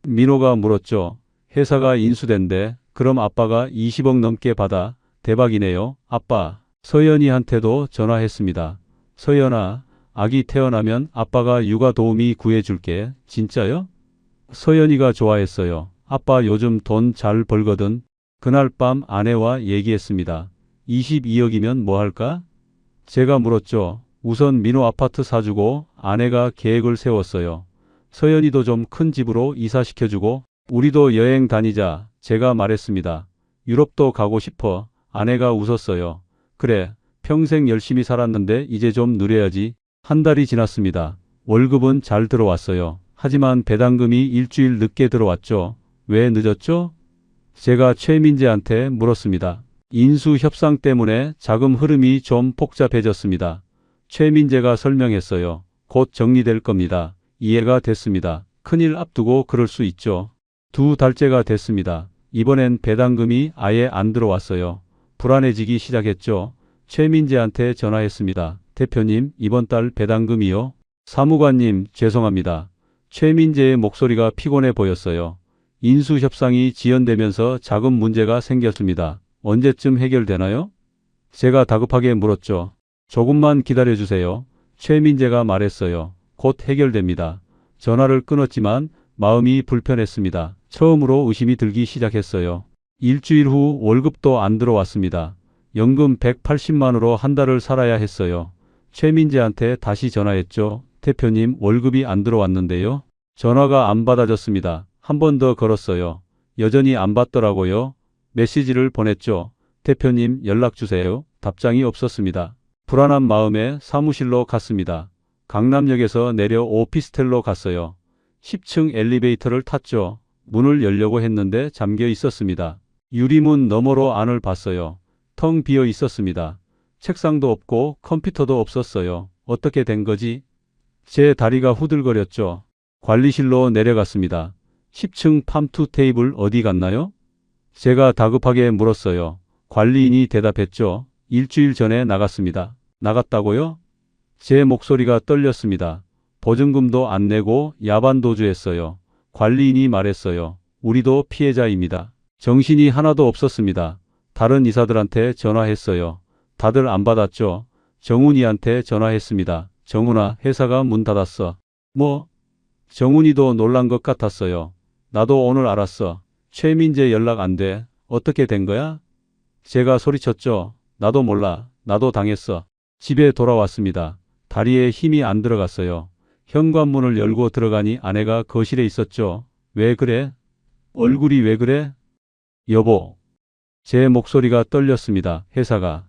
민호가 물었죠. 회사가 인수된대. 그럼 아빠가 20억 넘게 받아. 대박이네요. 아빠. 서연이한테도 전화했습니다. 서연아, 아기 태어나면 아빠가 육아 도우미 구해줄게. 진짜요? 서연이가 좋아했어요. 아빠 요즘 돈 잘 벌거든. 그날 밤 아내와 얘기했습니다. 22억이면 뭐 할까? 제가 물었죠. 우선 민호 아파트 사주고 아내가 계획을 세웠어요. 서연이도 좀 큰 집으로 이사시켜주고 우리도 여행 다니자. 제가 말했습니다. 유럽도 가고 싶어. 아내가 웃었어요. 그래, 평생 열심히 살았는데 이제 좀 누려야지. 한 달이 지났습니다. 월급은 잘 들어왔어요. 하지만 배당금이 일주일 늦게 들어왔죠. 왜 늦었죠? 제가 최민재한테 물었습니다. 인수 협상 때문에 자금 흐름이 좀 복잡해졌습니다. 최민재가 설명했어요. 곧 정리될 겁니다. 이해가 됐습니다. 큰일 앞두고 그럴 수 있죠. 2달째가 됐습니다. 이번엔 배당금이 아예 안 들어왔어요. 불안해지기 시작했죠. 최민재한테 전화했습니다. 대표님, 이번 달 배당금이요? 사무관님, 죄송합니다. 최민재의 목소리가 피곤해 보였어요. 인수협상이 지연되면서 자금 문제가 생겼습니다. 언제쯤 해결되나요? 제가 다급하게 물었죠. 조금만 기다려주세요. 최민재가 말했어요. 곧 해결됩니다. 전화를 끊었지만 마음이 불편했습니다. 처음으로 의심이 들기 시작했어요. 일주일 후 월급도 안 들어왔습니다. 연금 180만으로 한 달을 살아야 했어요. 최민재한테 다시 전화했죠. 대표님, 월급이 안 들어왔는데요. 전화가 안 받아졌습니다. 한 번 더 걸었어요. 여전히 안 받더라고요. 메시지를 보냈죠. 대표님, 연락 주세요. 답장이 없었습니다. 불안한 마음에 사무실로 갔습니다. 강남역에서 내려 오피스텔로 갔어요. 10층 엘리베이터를 탔죠. 문을 열려고 했는데 잠겨 있었습니다. 유리문 너머로 안을 봤어요. 텅 비어 있었습니다. 책상도 없고 컴퓨터도 없었어요. 어떻게 된 거지? 제 다리가 후들거렸죠. 관리실로 내려갔습니다. 10층 팜투 테이블 어디 갔나요? 제가 다급하게 물었어요. 관리인이 대답했죠. 일주일 전에 나갔습니다. 나갔다고요? 제 목소리가 떨렸습니다. 보증금도 안 내고 야반도주했어요. 관리인이 말했어요. 우리도 피해자입니다. 정신이 하나도 없었습니다. 다른 이사들한테 전화했어요. 다들 안 받았죠. 정훈이한테 전화했습니다. 정훈아, 회사가 문 닫았어. 뭐? 정훈이도 놀란 것 같았어요. 나도 오늘 알았어. 최민재 연락 안 돼. 어떻게 된 거야? 제가 소리쳤죠. 나도 몰라. 나도 당했어. 집에 돌아왔습니다. 다리에 힘이 안 들어갔어요. 현관문을 열고 들어가니 아내가 거실에 있었죠. 왜 그래? 얼굴이 왜 그래? 여보. 제 목소리가 떨렸습니다. 회사가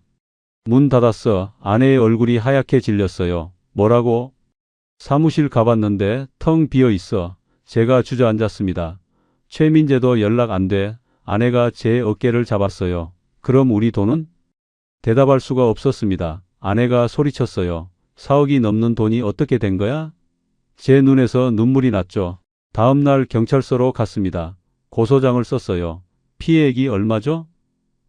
문 닫았어. 아내의 얼굴이 하얗게 질렸어요. 뭐라고? 사무실 가봤는데 텅 비어 있어. 제가 주저앉았습니다. 최민재도 연락 안 돼. 아내가 제 어깨를 잡았어요. 그럼 우리 돈은? 대답할 수가 없었습니다. 아내가 소리쳤어요. 4억이 넘는 돈이 어떻게 된 거야? 제 눈에서 눈물이 났죠. 다음 날 경찰서로 갔습니다. 고소장을 썼어요. 피해액이 얼마죠?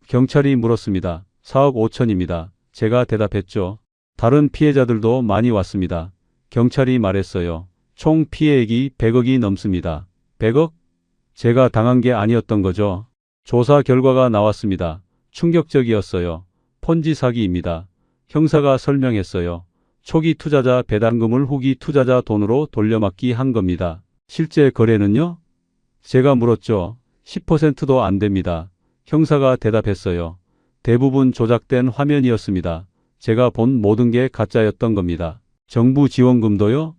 경찰이 물었습니다. 4억 5천입니다. 제가 대답했죠. 다른 피해자들도 많이 왔습니다. 경찰이 말했어요. 총 피해액이 100억이 넘습니다. 100억? 제가 당한 게 아니었던 거죠. 조사 결과가 나왔습니다. 충격적이었어요. 폰지 사기입니다. 형사가 설명했어요. 초기 투자자 배당금을 후기 투자자 돈으로 돌려막기 한 겁니다. 실제 거래는요? 제가 물었죠. 10%도 안 됩니다. 형사가 대답했어요. 대부분 조작된 화면이었습니다. 제가 본 모든 게 가짜였던 겁니다. 정부 지원금도요?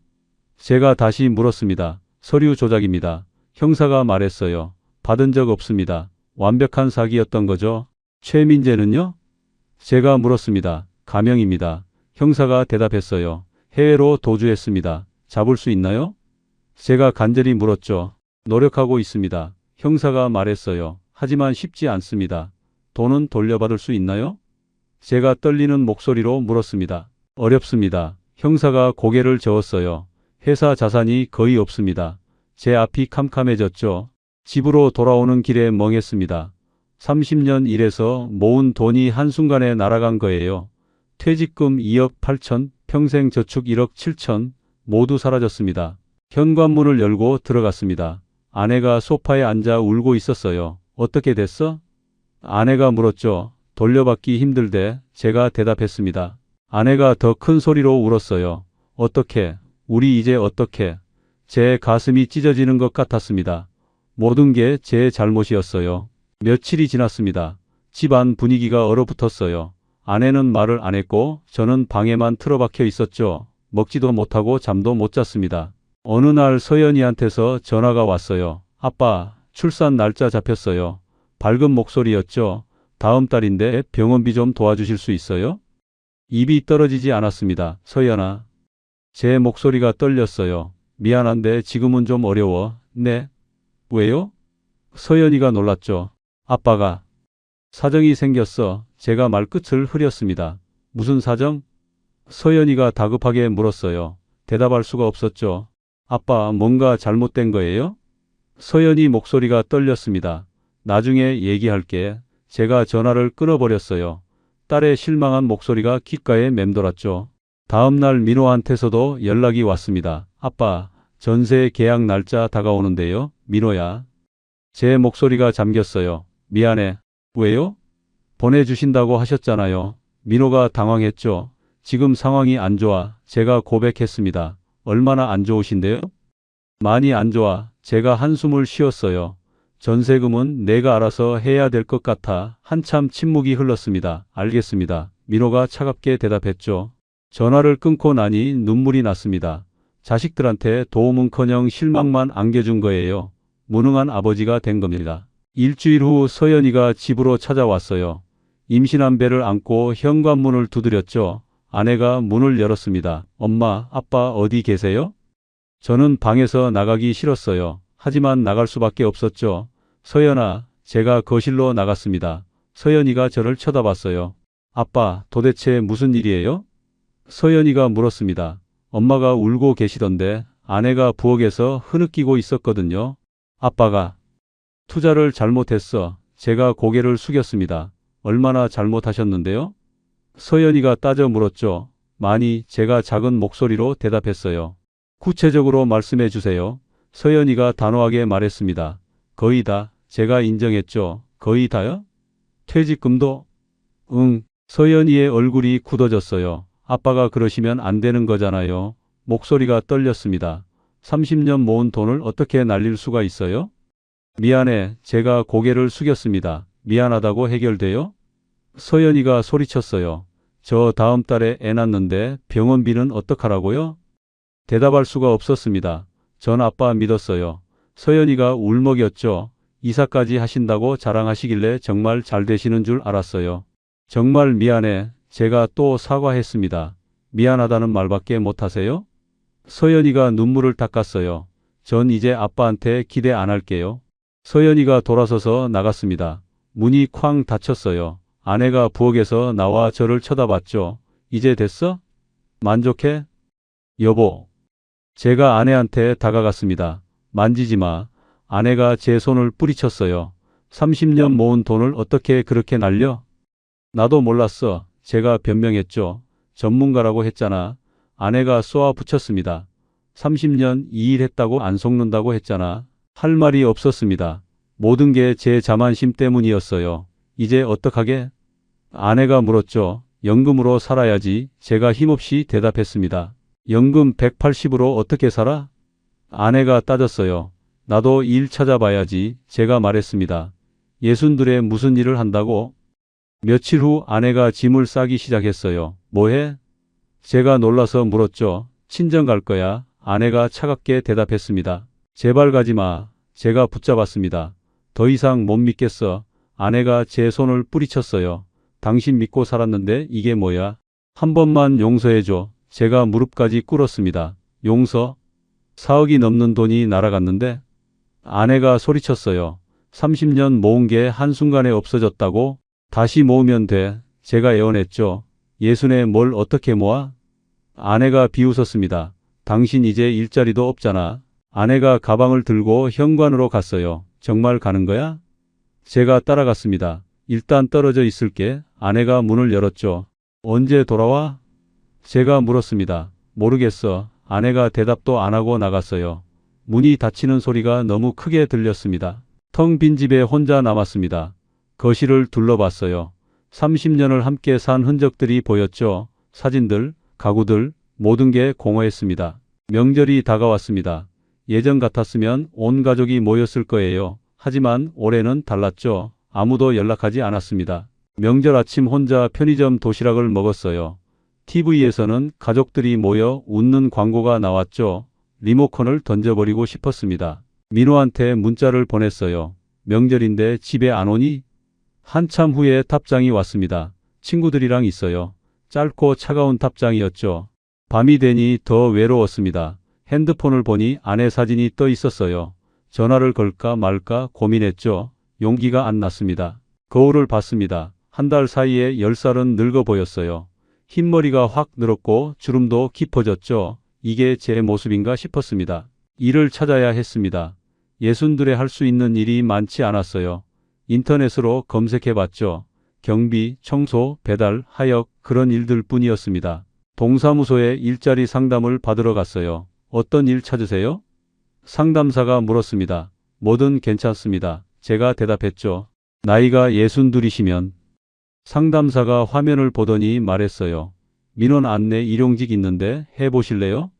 제가 다시 물었습니다. 서류 조작입니다. 형사가 말했어요. 받은 적 없습니다. 완벽한 사기였던 거죠. 최민재는요? 제가 물었습니다. 가명입니다. 형사가 대답했어요. 해외로 도주했습니다. 잡을 수 있나요? 제가 간절히 물었죠. 노력하고 있습니다. 형사가 말했어요. 하지만 쉽지 않습니다. 돈은 돌려받을 수 있나요? 제가 떨리는 목소리로 물었습니다. 어렵습니다. 형사가 고개를 저었어요. 회사 자산이 거의 없습니다. 제 앞이 캄캄해졌죠. 집으로 돌아오는 길에 멍했습니다. 30년 일해서 모은 돈이 한순간에 날아간 거예요. 퇴직금 2억 8천, 평생 저축 1억 7천, 모두 사라졌습니다. 현관문을 열고 들어갔습니다. 아내가 소파에 앉아 울고 있었어요. 어떻게 됐어? 아내가 물었죠. 돌려받기 힘들대. 제가 대답했습니다. 아내가 더 큰 소리로 울었어요. 어떻게, 우리 이제 어떻게? 제 가슴이 찢어지는 것 같았습니다. 모든 게 제 잘못이었어요. 며칠이 지났습니다. 집안 분위기가 얼어붙었어요. 아내는 말을 안 했고 저는 방에만 틀어박혀 있었죠. 먹지도 못하고 잠도 못 잤습니다. 어느 날 서연이한테서 전화가 왔어요. 아빠, 출산 날짜 잡혔어요. 밝은 목소리였죠. 다음 달인데 병원비 좀 도와주실 수 있어요? 입이 떨어지지 않았습니다. 서연아. 제 목소리가 떨렸어요. 미안한데 지금은 좀 어려워. 네. 왜요? 서연이가 놀랐죠. 아빠가 사정이 생겼어. 제가 말끝을 흐렸습니다. 무슨 사정? 서연이가 다급하게 물었어요. 대답할 수가 없었죠. 아빠, 뭔가 잘못된 거예요? 서연이 목소리가 떨렸습니다. 나중에 얘기할게. 제가 전화를 끊어버렸어요. 딸의 실망한 목소리가 귓가에 맴돌았죠. 다음 날 민호한테서도 연락이 왔습니다. 아빠, 전세 계약 날짜 다가오는데요. 민호야. 제 목소리가 잠겼어요. 미안해. 왜요? 보내주신다고 하셨잖아요. 민호가 당황했죠. 지금 상황이 안 좋아. 제가 고백했습니다. 얼마나 안 좋으신데요? 많이 안 좋아. 제가 한숨을 쉬었어요. 전세금은 내가 알아서 해야 될 것 같아. 한참 침묵이 흘렀습니다. 알겠습니다. 민호가 차갑게 대답했죠. 전화를 끊고 나니 눈물이 났습니다. 자식들한테 도움은커녕 실망만 안겨준 거예요. 무능한 아버지가 된 겁니다. 일주일 후 서연이가 집으로 찾아왔어요. 임신한 배를 안고 현관문을 두드렸죠. 아내가 문을 열었습니다. 엄마, 아빠 어디 계세요? 저는 방에서 나가기 싫었어요. 하지만 나갈 수밖에 없었죠. 서연아, 제가 거실로 나갔습니다. 서연이가 저를 쳐다봤어요. 아빠, 도대체 무슨 일이에요? 서연이가 물었습니다. 엄마가 울고 계시던데 아내가 부엌에서 흐느끼고 있었거든요. 아빠가 투자를 잘못했어. 제가 고개를 숙였습니다. 얼마나 잘못하셨는데요? 서연이가 따져 물었죠. 많이. 제가 작은 목소리로 대답했어요. 구체적으로 말씀해 주세요. 서연이가 단호하게 말했습니다. 거의 다. 제가 인정했죠. 거의 다요? 퇴직금도? 응. 서연이의 얼굴이 굳어졌어요. 아빠가 그러시면 안 되는 거잖아요. 목소리가 떨렸습니다. 30년 모은 돈을 어떻게 날릴 수가 있어요? 미안해. 제가 고개를 숙였습니다. 미안하다고 해결돼요? 서연이가 소리쳤어요. 저 다음 달에 애 낳는데 병원비는 어떡하라고요? 대답할 수가 없었습니다. 전 아빠 믿었어요. 서연이가 울먹였죠. 이사까지 하신다고 자랑하시길래 정말 잘 되시는 줄 알았어요. 정말 미안해. 제가 또 사과했습니다. 미안하다는 말밖에 못하세요? 서연이가 눈물을 닦았어요. 전 이제 아빠한테 기대 안 할게요. 서연이가 돌아서서 나갔습니다. 문이 쾅 닫혔어요. 아내가 부엌에서 나와 저를 쳐다봤죠. 이제 됐어? 만족해? 여보. 제가 아내한테 다가갔습니다. 만지지 마. 아내가 제 손을 뿌리쳤어요. 30년 모은 돈을 어떻게 그렇게 날려? 나도 몰랐어. 제가 변명했죠. 전문가라고 했잖아. 아내가 쏘아 붙였습니다. 30년 이 일 했다고 안 속는다고 했잖아. 할 말이 없었습니다. 모든 게 제 자만심 때문이었어요. 이제 어떡하게? 아내가 물었죠. 연금으로 살아야지. 제가 힘없이 대답했습니다. 연금 180으로 어떻게 살아? 아내가 따졌어요. 나도 일 찾아봐야지. 제가 말했습니다. 예순들에 무슨 일을 한다고? 며칠 후 아내가 짐을 싸기 시작했어요. 뭐해? 제가 놀라서 물었죠. 친정 갈 거야. 아내가 차갑게 대답했습니다. 제발 가지 마. 제가 붙잡았습니다. 더 이상 못 믿겠어. 아내가 제 손을 뿌리쳤어요. 당신 믿고 살았는데 이게 뭐야? 한 번만 용서해줘. 제가 무릎까지 꿇었습니다. 용서? 4억이 넘는 돈이 날아갔는데? 아내가 소리쳤어요. 30년 모은 게 한순간에 없어졌다고? 다시 모으면 돼. 제가 애원했죠. 예순에 뭘 어떻게 모아? 아내가 비웃었습니다. 당신 이제 일자리도 없잖아. 아내가 가방을 들고 현관으로 갔어요. 정말 가는 거야? 제가 따라갔습니다. 일단 떨어져 있을게. 아내가 문을 열었죠. 언제 돌아와? 제가 물었습니다. 모르겠어. 아내가 대답도 안 하고 나갔어요. 문이 닫히는 소리가 너무 크게 들렸습니다. 텅 빈 집에 혼자 남았습니다. 거실을 둘러봤어요. 30년을 함께 산 흔적들이 보였죠. 사진들, 가구들, 모든 게 공허했습니다. 명절이 다가왔습니다. 예전 같았으면 온 가족이 모였을 거예요. 하지만 올해는 달랐죠. 아무도 연락하지 않았습니다. 명절 아침 혼자 편의점 도시락을 먹었어요. TV에서는 가족들이 모여 웃는 광고가 나왔죠. 리모컨을 던져버리고 싶었습니다. 민호한테 문자를 보냈어요. 명절인데 집에 안 오니? 한참 후에 답장이 왔습니다. 친구들이랑 있어요. 짧고 차가운 답장이었죠. 밤이 되니 더 외로웠습니다. 핸드폰을 보니 아내 사진이 떠 있었어요. 전화를 걸까 말까 고민했죠. 용기가 안 났습니다. 거울을 봤습니다. 한 달 사이에 10살은 늙어 보였어요. 흰머리가 확 늘었고 주름도 깊어졌죠. 이게 제 모습인가 싶었습니다. 일을 찾아야 했습니다. 예순들에 할 수 있는 일이 많지 않았어요. 인터넷으로 검색해봤죠. 경비, 청소, 배달, 하역 그런 일들 뿐이었습니다. 동사무소에 일자리 상담을 받으러 갔어요. 어떤 일 찾으세요? 상담사가 물었습니다. 뭐든 괜찮습니다. 제가 대답했죠. 나이가 62이시면. 상담사가 화면을 보더니 말했어요. 민원 안내 일용직 있는데 해보실래요?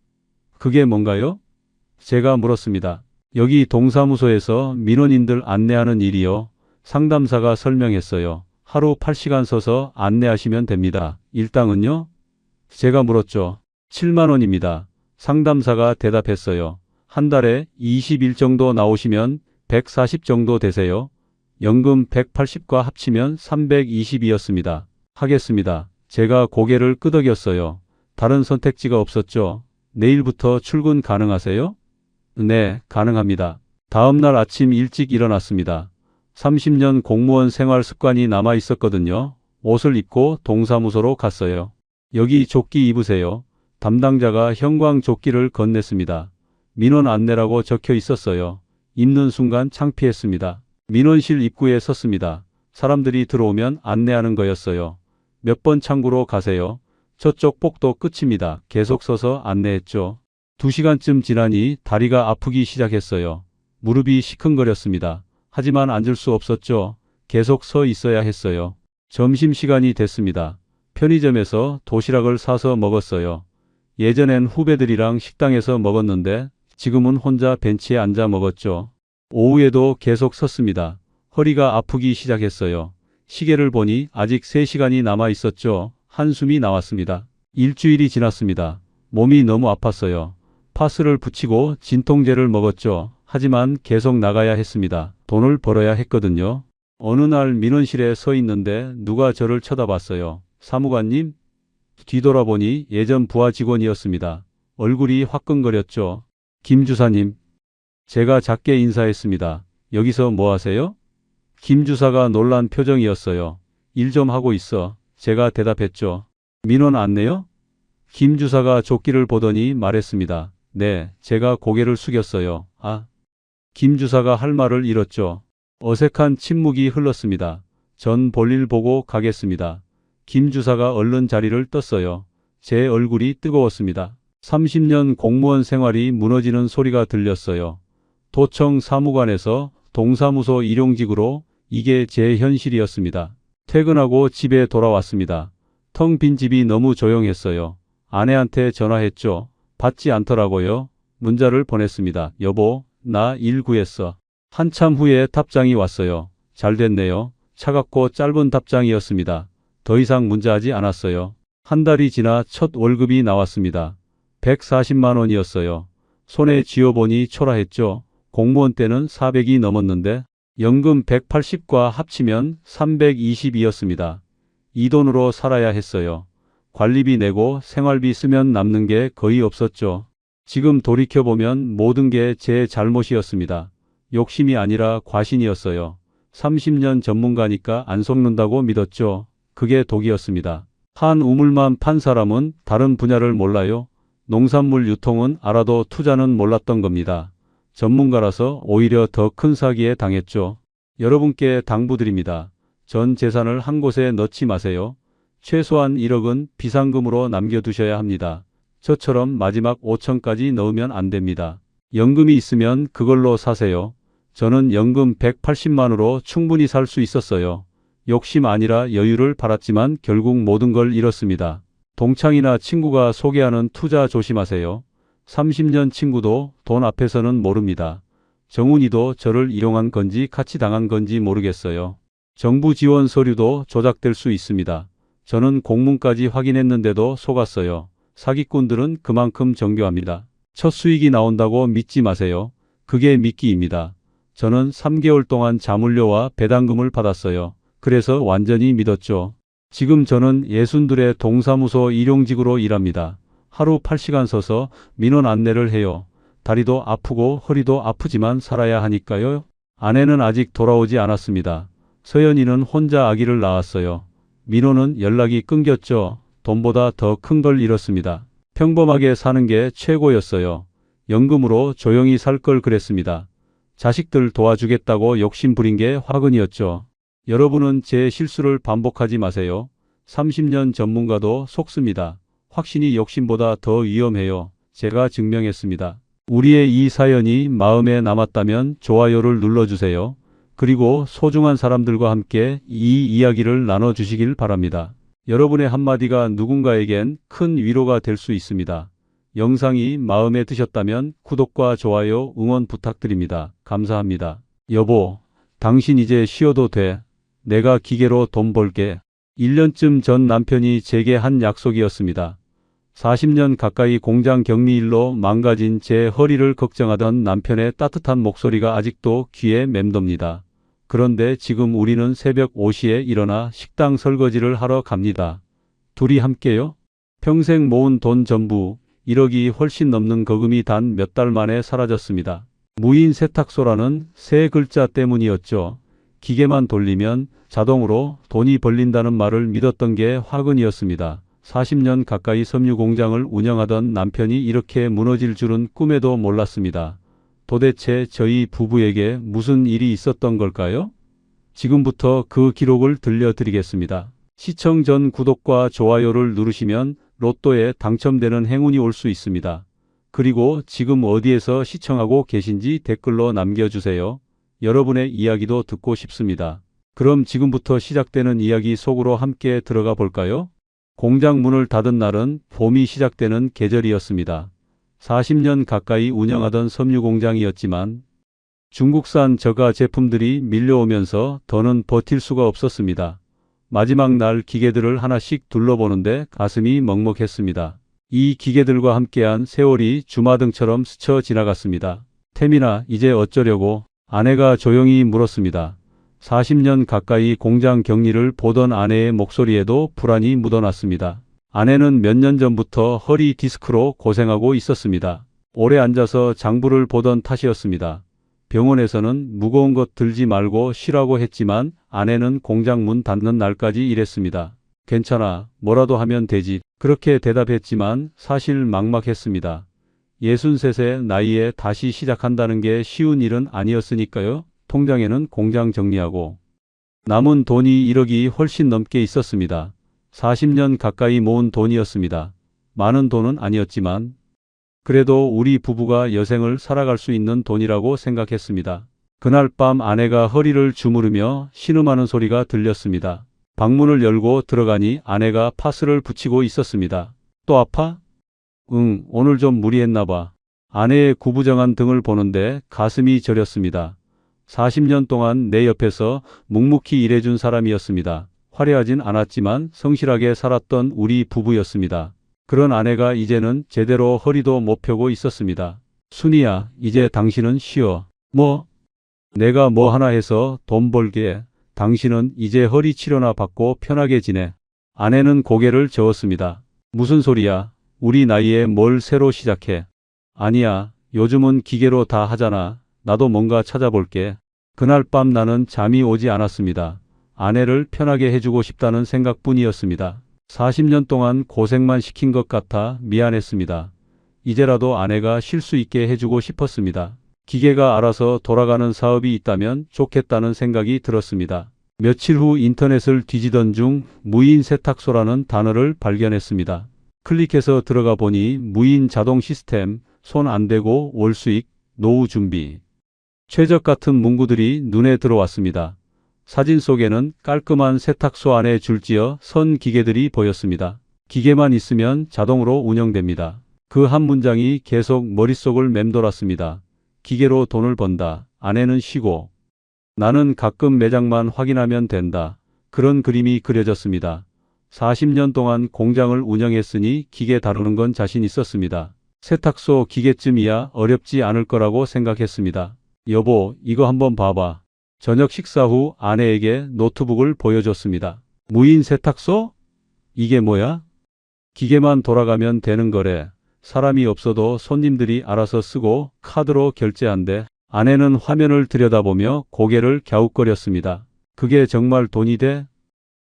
그게 뭔가요? 제가 물었습니다. 여기 동사무소에서 민원인들 안내하는 일이요. 상담사가 설명했어요. 하루 8시간 서서 안내하시면 됩니다. 일당은요? 제가 물었죠. 7만 원입니다. 상담사가 대답했어요. 한 달에 20일 정도 나오시면 140 정도 되세요. 연금 180과 합치면 320이었습니다. 하겠습니다. 제가 고개를 끄덕였어요. 다른 선택지가 없었죠. 내일부터 출근 가능하세요? 네, 가능합니다. 다음 날 아침 일찍 일어났습니다. 30년 공무원 생활 습관이 남아 있었거든요. 옷을 입고 동사무소로 갔어요. 여기 조끼 입으세요. 담당자가 형광 조끼를 건넸습니다. 민원 안내라고 적혀 있었어요. 입는 순간 창피했습니다. 민원실 입구에 섰습니다. 사람들이 들어오면 안내하는 거였어요. 몇 번 창구로 가세요. 저쪽 복도 끝입니다. 계속 서서 안내했죠. 2시간쯤 지나니 다리가 아프기 시작했어요. 무릎이 시큰거렸습니다. 하지만 앉을 수 없었죠. 계속 서 있어야 했어요. 점심시간이 됐습니다. 편의점에서 도시락을 사서 먹었어요. 예전엔 후배들이랑 식당에서 먹었는데 지금은 혼자 벤치에 앉아 먹었죠. 오후에도 계속 섰습니다. 허리가 아프기 시작했어요. 시계를 보니 아직 3시간이 남아 있었죠. 한숨이 나왔습니다. 일주일이 지났습니다. 몸이 너무 아팠어요. 파스를 붙이고 진통제를 먹었죠. 하지만 계속 나가야 했습니다. 돈을 벌어야 했거든요. 어느 날 민원실에 서 있는데 누가 저를 쳐다봤어요. 사무관님? 뒤돌아보니 예전 부하 직원이었습니다. 얼굴이 화끈거렸죠. 김 주사님. 제가 작게 인사했습니다. 여기서 뭐 하세요? 김 주사가 놀란 표정이었어요. 일 좀 하고 있어. 제가 대답했죠. 민원 안내요? 김 주사가 조끼를 보더니 말했습니다. 네, 제가 고개를 숙였어요. 아. 김 주사가 할 말을 잃었죠. 어색한 침묵이 흘렀습니다. 전 볼일 보고 가겠습니다. 김 주사가 얼른 자리를 떴어요. 제 얼굴이 뜨거웠습니다. 30년 공무원 생활이 무너지는 소리가 들렸어요. 도청 사무관에서 동사무소 일용직으로 이게 제 현실이었습니다. 퇴근하고 집에 돌아왔습니다. 텅 빈 집이 너무 조용했어요. 아내한테 전화했죠. 받지 않더라고요. 문자를 보냈습니다. 여보, 나 일 구했어. 한참 후에 답장이 왔어요. 잘 됐네요. 차갑고 짧은 답장이었습니다. 더 이상 문자하지 않았어요. 한 달이 지나 첫 월급이 나왔습니다. 140만 원이었어요. 손에 쥐어보니 초라했죠. 공무원 때는 400이 넘었는데 연금 180과 합치면 320이었습니다. 이 돈으로 살아야 했어요. 관리비 내고 생활비 쓰면 남는 게 거의 없었죠. 지금 돌이켜보면 모든 게 제 잘못이었습니다. 욕심이 아니라 과신이었어요. 30년 전문가니까 안 속는다고 믿었죠. 그게 독이었습니다. 한 우물만 판 사람은 다른 분야를 몰라요. 농산물 유통은 알아도 투자는 몰랐던 겁니다. 전문가라서 오히려 더 큰 사기에 당했죠. 여러분께 당부드립니다. 전 재산을 한 곳에 넣지 마세요. 최소한 1억은 비상금으로 남겨두셔야 합니다. 저처럼 마지막 5천까지 넣으면 안 됩니다. 연금이 있으면 그걸로 사세요. 저는 연금 180만으로 충분히 살 수 있었어요. 욕심 아니라 여유를 바랐지만 결국 모든 걸 잃었습니다. 동창이나 친구가 소개하는 투자 조심하세요. 30년 친구도 돈 앞에서는 모릅니다. 정훈이도 저를 이용한 건지 같이 당한 건지 모르겠어요. 정부 지원 서류도 조작될 수 있습니다. 저는 공문까지 확인했는데도 속았어요. 사기꾼들은 그만큼 정교합니다. 첫 수익이 나온다고 믿지 마세요. 그게 미끼입니다. 저는 3개월 동안 자물쇠와 배당금을 받았어요. 그래서 완전히 믿었죠. 지금 저는 예순들의 동사무소 일용직으로 일합니다. 하루 8시간 서서 민원 안내를 해요. 다리도 아프고 허리도 아프지만 살아야 하니까요. 아내는 아직 돌아오지 않았습니다. 서연이는 혼자 아기를 낳았어요. 민호는 연락이 끊겼죠. 돈보다 더 큰 걸 잃었습니다. 평범하게 사는 게 최고였어요. 연금으로 조용히 살 걸 그랬습니다. 자식들 도와주겠다고 욕심 부린 게 화근이었죠. 여러분은 제 실수를 반복하지 마세요. 30년 전문가도 속습니다. 확신이 욕심보다 더 위험해요. 제가 증명했습니다. 우리의 이 사연이 마음에 남았다면 좋아요를 눌러주세요. 그리고 소중한 사람들과 함께 이 이야기를 나눠주시길 바랍니다. 여러분의 한마디가 누군가에겐 큰 위로가 될 수 있습니다. 영상이 마음에 드셨다면 구독과 좋아요 응원 부탁드립니다. 감사합니다. 여보, 당신 이제 쉬어도 돼. 내가 기계로 돈 벌게. 1년쯤 전 남편이 제게 한 약속이었습니다. 40년 가까이 공장 격리일로 망가진 제 허리를 걱정하던 남편의 따뜻한 목소리가 아직도 귀에 맴돕니다. 그런데 지금 우리는 새벽 5시에 일어나 식당 설거지를 하러 갑니다. 둘이 함께요? 평생 모은 돈 전부 1억이 훨씬 넘는 거금이 단 몇 달 만에 사라졌습니다. 무인 세탁소라는 세 글자 때문이었죠. 기계만 돌리면 자동으로 돈이 벌린다는 말을 믿었던 게 화근이었습니다. 40년 가까이 섬유 공장을 운영하던 남편이 이렇게 무너질 줄은 꿈에도 몰랐습니다. 도대체 저희 부부에게 무슨 일이 있었던 걸까요? 지금부터 그 기록을 들려드리겠습니다. 시청 전 구독과 좋아요를 누르시면 로또에 당첨되는 행운이 올 수 있습니다. 그리고 지금 어디에서 시청하고 계신지 댓글로 남겨주세요. 여러분의 이야기도 듣고 싶습니다. 그럼 지금부터 시작되는 이야기 속으로 함께 들어가 볼까요? 공장 문을 닫은 날은 봄이 시작되는 계절이었습니다. 40년 가까이 운영하던 섬유 공장이었지만 중국산 저가 제품들이 밀려오면서 더는 버틸 수가 없었습니다. 마지막 날 기계들을 하나씩 둘러보는데 가슴이 먹먹했습니다. 이 기계들과 함께한 세월이 주마등처럼 스쳐 지나갔습니다. 태민아, 이제 어쩌려고? 아내가 조용히 물었습니다. 40년 가까이 공장 격리를 보던 아내의 목소리에도 불안이 묻어났습니다. 아내는 몇 년 전부터 허리 디스크로 고생하고 있었습니다. 오래 앉아서 장부를 보던 탓이었습니다. 병원에서는 무거운 것 들지 말고 쉬라고 했지만 아내는 공장 문 닫는 날까지 일했습니다. 괜찮아, 뭐라도 하면 되지. 그렇게 대답했지만 사실 막막했습니다. 63세 나이에 다시 시작한다는 게 쉬운 일은 아니었으니까요. 통장에는 공장 정리하고 남은 돈이 1억이 훨씬 넘게 있었습니다. 40년 가까이 모은 돈이었습니다. 많은 돈은 아니었지만 그래도 우리 부부가 여생을 살아갈 수 있는 돈이라고 생각했습니다. 그날 밤 아내가 허리를 주무르며 신음하는 소리가 들렸습니다. 방문을 열고 들어가니 아내가 파스를 붙이고 있었습니다. 또 아파? 응, 오늘 좀 무리했나 봐. 아내의 구부정한 등을 보는데 가슴이 저렸습니다. 40년 동안 내 옆에서 묵묵히 일해준 사람이었습니다. 화려하진 않았지만 성실하게 살았던 우리 부부였습니다. 그런 아내가 이제는 제대로 허리도 못 펴고 있었습니다. 순이야, 이제 당신은 쉬어. 뭐? 내가 뭐 하나 해서 돈 벌게. 당신은 이제 허리 치료나 받고 편하게 지내. 아내는 고개를 저었습니다. 무슨 소리야? 우리 나이에 뭘 새로 시작해. 아니야, 요즘은 기계로 다 하잖아. 나도 뭔가 찾아볼게. 그날 밤 나는 잠이 오지 않았습니다. 아내를 편하게 해주고 싶다는 생각뿐이었습니다. 40년 동안 고생만 시킨 것 같아 미안했습니다. 이제라도 아내가 쉴 수 있게 해주고 싶었습니다. 기계가 알아서 돌아가는 사업이 있다면 좋겠다는 생각이 들었습니다. 며칠 후 인터넷을 뒤지던 중 무인 세탁소라는 단어를 발견했습니다. 클릭해서 들어가 보니 무인 자동 시스템, 손 안 대고 월 수익, 노후 준비. 최적 같은 문구들이 눈에 들어왔습니다. 사진 속에는 깔끔한 세탁소 안에 줄지어 선 기계들이 보였습니다. 기계만 있으면 자동으로 운영됩니다. 그 한 문장이 계속 머릿속을 맴돌았습니다. 기계로 돈을 번다. 아내는 쉬고 나는 가끔 매장만 확인하면 된다. 그런 그림이 그려졌습니다. 40년 동안 공장을 운영했으니 기계 다루는 건 자신 있었습니다. 세탁소 기계쯤이야 어렵지 않을 거라고 생각했습니다. 여보, 이거 한번 봐봐. 저녁 식사 후 아내에게 노트북을 보여줬습니다. 무인 세탁소? 이게 뭐야? 기계만 돌아가면 되는 거래. 사람이 없어도 손님들이 알아서 쓰고 카드로 결제한대. 아내는 화면을 들여다보며 고개를 갸웃거렸습니다. 그게 정말 돈이 돼?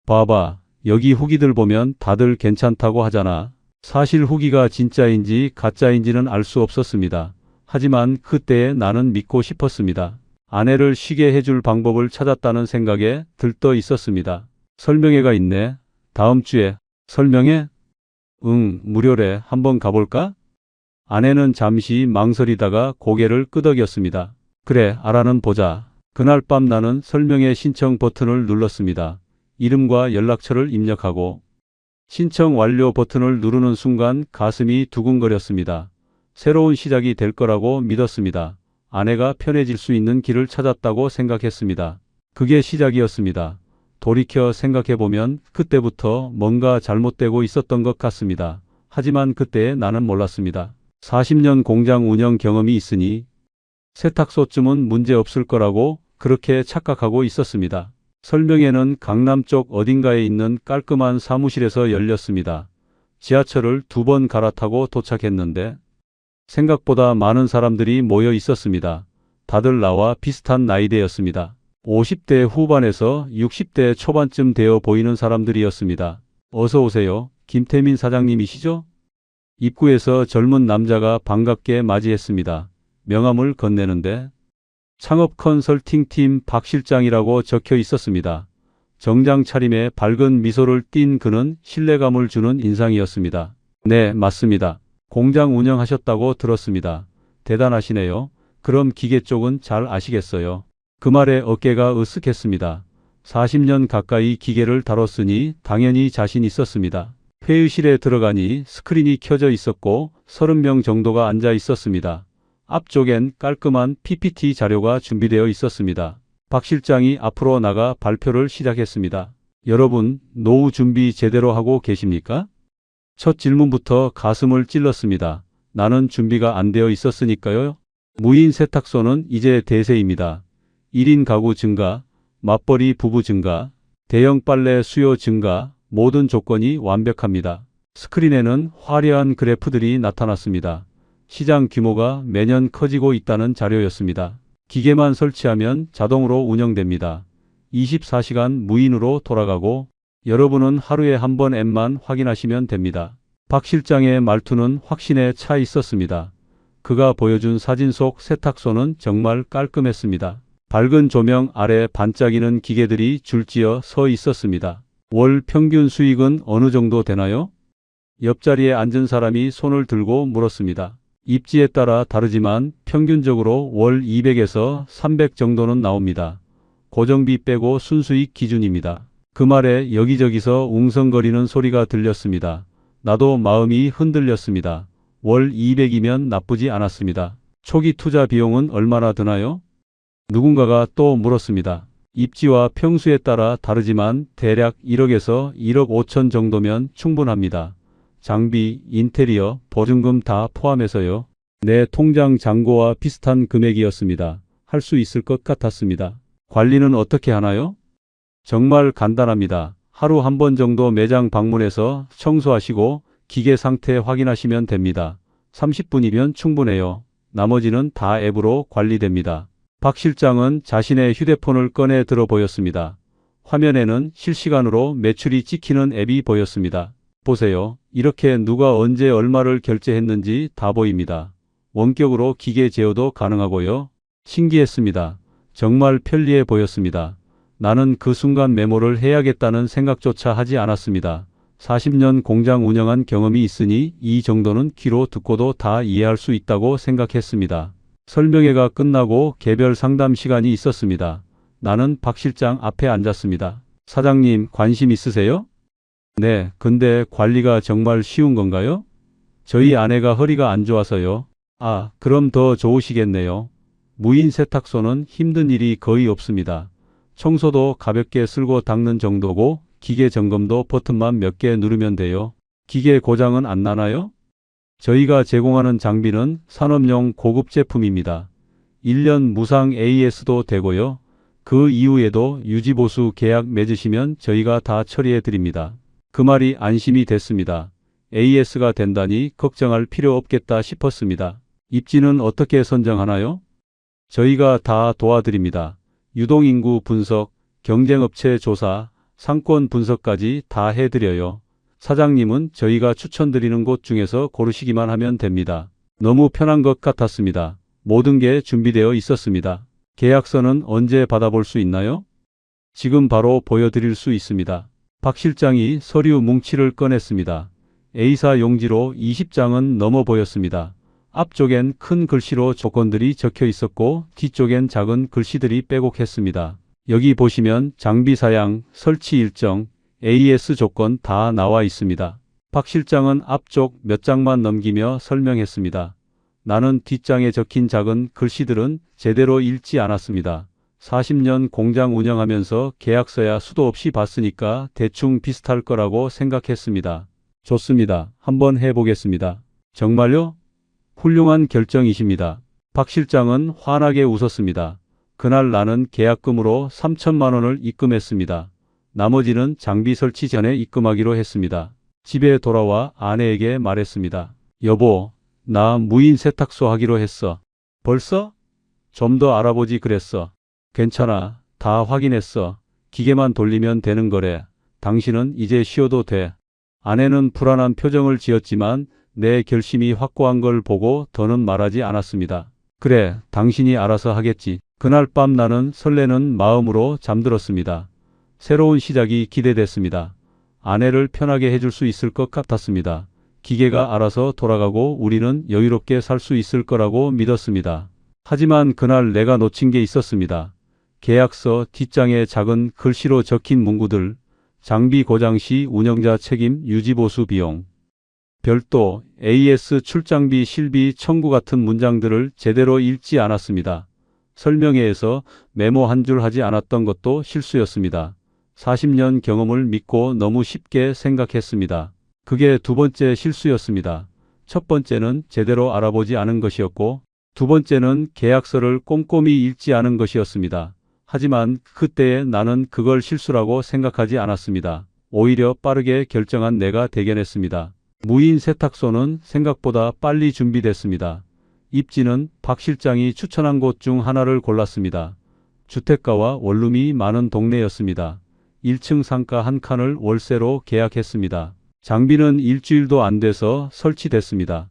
봐봐. 여기 후기들 보면 다들 괜찮다고 하잖아. 사실 후기가 진짜인지 가짜인지는 알 수 없었습니다. 하지만 그때에 나는 믿고 싶었습니다. 아내를 쉬게 해줄 방법을 찾았다는 생각에 들떠 있었습니다. 설명회가 있네. 다음 주에. 설명회? 응, 무료래. 한번 가볼까? 아내는 잠시 망설이다가 고개를 끄덕였습니다. 그래, 알아는 보자. 그날 밤 나는 설명회 신청 버튼을 눌렀습니다. 이름과 연락처를 입력하고 신청 완료 버튼을 누르는 순간 가슴이 두근거렸습니다. 새로운 시작이 될 거라고 믿었습니다. 아내가 편해질 수 있는 길을 찾았다고 생각했습니다. 그게 시작이었습니다. 돌이켜 생각해보면 그때부터 뭔가 잘못되고 있었던 것 같습니다. 하지만 그때의 나는 몰랐습니다. 40년 공장 운영 경험이 있으니 세탁소쯤은 문제 없을 거라고 그렇게 착각하고 있었습니다. 설명회는 강남 쪽 어딘가에 있는 깔끔한 사무실에서 열렸습니다. 지하철을 2번 갈아타고 도착했는데 생각보다 많은 사람들이 모여 있었습니다. 다들 나와 비슷한 나이대였습니다. 50대 후반에서 60대 초반쯤 되어 보이는 사람들이었습니다. 어서 오세요. 김태민 사장님이시죠? 입구에서 젊은 남자가 반갑게 맞이했습니다. 명함을 건네는데 창업 컨설팅팀 박 실장이라고 적혀 있었습니다. 정장 차림에 밝은 미소를 띤 그는 신뢰감을 주는 인상이었습니다. 네, 맞습니다. 공장 운영하셨다고 들었습니다. 대단하시네요. 그럼 기계 쪽은 잘 아시겠어요? 그 말에 어깨가 으쓱했습니다. 40년 가까이 기계를 다뤘으니 당연히 자신 있었습니다. 회의실에 들어가니 스크린이 켜져 있었고 30명 정도가 앉아 있었습니다. 앞쪽엔 깔끔한 PPT 자료가 준비되어 있었습니다. 박 실장이 앞으로 나가 발표를 시작했습니다. 여러분, 노후 준비 제대로 하고 계십니까? 첫 질문부터 가슴을 찔렀습니다. 나는 준비가 안 되어 있었으니까요. 무인 세탁소는 이제 대세입니다. 1인 가구 증가, 맞벌이 부부 증가, 대형 빨래 수요 증가, 모든 조건이 완벽합니다. 스크린에는 화려한 그래프들이 나타났습니다. 시장 규모가 매년 커지고 있다는 자료였습니다. 기계만 설치하면 자동으로 운영됩니다. 24시간 무인으로 돌아가고 여러분은 하루에 한 번 앱만 확인하시면 됩니다. 박 실장의 말투는 확신에 차 있었습니다. 그가 보여준 사진 속 세탁소는 정말 깔끔했습니다. 밝은 조명 아래 반짝이는 기계들이 줄지어 서 있었습니다. 월 평균 수익은 어느 정도 되나요? 옆자리에 앉은 사람이 손을 들고 물었습니다. 입지에 따라 다르지만 평균적으로 월 200에서 300 정도는 나옵니다. 고정비 빼고 순수익 기준입니다. 그 말에 여기저기서 웅성거리는 소리가 들렸습니다. 나도 마음이 흔들렸습니다. 월 200이면 나쁘지 않았습니다. 초기 투자 비용은 얼마나 드나요? 누군가가 또 물었습니다. 입지와 평수에 따라 다르지만 대략 1억에서 1억 5천 정도면 충분합니다. 장비, 인테리어, 보증금 다 포함해서요. 내 통장 잔고와 비슷한 금액이었습니다. 할 수 있을 것 같았습니다. 관리는 어떻게 하나요? 정말 간단합니다. 하루 한 번 정도 매장 방문해서 청소하시고 기계 상태 확인하시면 됩니다. 30분이면 충분해요. 나머지는 다 앱으로 관리됩니다. 박 실장은 자신의 휴대폰을 꺼내 들어 보였습니다. 화면에는 실시간으로 매출이 찍히는 앱이 보였습니다. 보세요. 이렇게 누가 언제 얼마를 결제했는지 다 보입니다. 원격으로 기계 제어도 가능하고요. 신기했습니다. 정말 편리해 보였습니다. 나는 그 순간 메모를 해야겠다는 생각조차 하지 않았습니다. 40년 공장 운영한 경험이 있으니 이 정도는 귀로 듣고도 다 이해할 수 있다고 생각했습니다. 설명회가 끝나고 개별 상담 시간이 있었습니다. 나는 박 실장 앞에 앉았습니다. 사장님, 관심 있으세요? 네, 근데 관리가 정말 쉬운 건가요? 저희 아내가 허리가 안 좋아서요. 아, 그럼 더 좋으시겠네요. 무인 세탁소는 힘든 일이 거의 없습니다. 청소도 가볍게 쓸고 닦는 정도고 기계 점검도 버튼만 몇 개 누르면 돼요. 기계 고장은 안 나나요? 저희가 제공하는 장비는 산업용 고급 제품입니다. 1년 무상 AS도 되고요. 그 이후에도 유지보수 계약 맺으시면 저희가 다 처리해 드립니다. 그 말이 안심이 됐습니다. AS가 된다니 걱정할 필요 없겠다 싶었습니다. 입지는 어떻게 선정하나요? 저희가 다 도와드립니다. 유동인구 분석, 경쟁업체 조사, 상권 분석까지 다 해드려요. 사장님은 저희가 추천드리는 곳 중에서 고르시기만 하면 됩니다. 너무 편한 것 같았습니다. 모든 게 준비되어 있었습니다. 계약서는 언제 받아볼 수 있나요? 지금 바로 보여드릴 수 있습니다. 박 실장이 서류 뭉치를 꺼냈습니다. A사 용지로 20장은 넘어 보였습니다. 앞쪽엔 큰 글씨로 조건들이 적혀 있었고 뒤쪽엔 작은 글씨들이 빼곡했습니다. 여기 보시면 장비 사양, 설치 일정, AS 조건 다 나와 있습니다. 박 실장은 앞쪽 몇 장만 넘기며 설명했습니다. 나는 뒷장에 적힌 작은 글씨들은 제대로 읽지 않았습니다. 40년 공장 운영하면서 계약서야 수도 없이 봤으니까 대충 비슷할 거라고 생각했습니다. 좋습니다. 한번 해보겠습니다. 정말요? 훌륭한 결정이십니다. 박 실장은 환하게 웃었습니다. 그날 나는 계약금으로 3천만 원을 입금했습니다. 나머지는 장비 설치 전에 입금하기로 했습니다. 집에 돌아와 아내에게 말했습니다. 여보, 나 무인 세탁소 하기로 했어. 벌써? 좀 더 알아보지 그랬어. 괜찮아. 다 확인했어. 기계만 돌리면 되는 거래. 당신은 이제 쉬어도 돼. 아내는 불안한 표정을 지었지만 내 결심이 확고한 걸 보고 더는 말하지 않았습니다. 그래, 당신이 알아서 하겠지. 그날 밤 나는 설레는 마음으로 잠들었습니다. 새로운 시작이 기대됐습니다. 아내를 편하게 해줄 수 있을 것 같았습니다. 기계가 알아서 돌아가고 우리는 여유롭게 살 수 있을 거라고 믿었습니다. 하지만 그날 내가 놓친 게 있었습니다. 계약서 뒷장에 작은 글씨로 적힌 문구들, 장비 고장 시 운영자 책임 유지보수 비용, 별도 AS 출장비 실비 청구 같은 문장들을 제대로 읽지 않았습니다. 설명회에서 메모 한 줄 하지 않았던 것도 실수였습니다. 40년 경험을 믿고 너무 쉽게 생각했습니다. 그게 두 번째 실수였습니다. 첫 번째는 제대로 알아보지 않은 것이었고 두 번째는 계약서를 꼼꼼히 읽지 않은 것이었습니다. 하지만 그때의 나는 그걸 실수라고 생각하지 않았습니다. 오히려 빠르게 결정한 내가 대견했습니다. 무인 세탁소는 생각보다 빨리 준비됐습니다. 입지는 박 실장이 추천한 곳 중 하나를 골랐습니다. 주택가와 원룸이 많은 동네였습니다. 1층 상가 한 칸을 월세로 계약했습니다. 장비는 일주일도 안 돼서 설치됐습니다.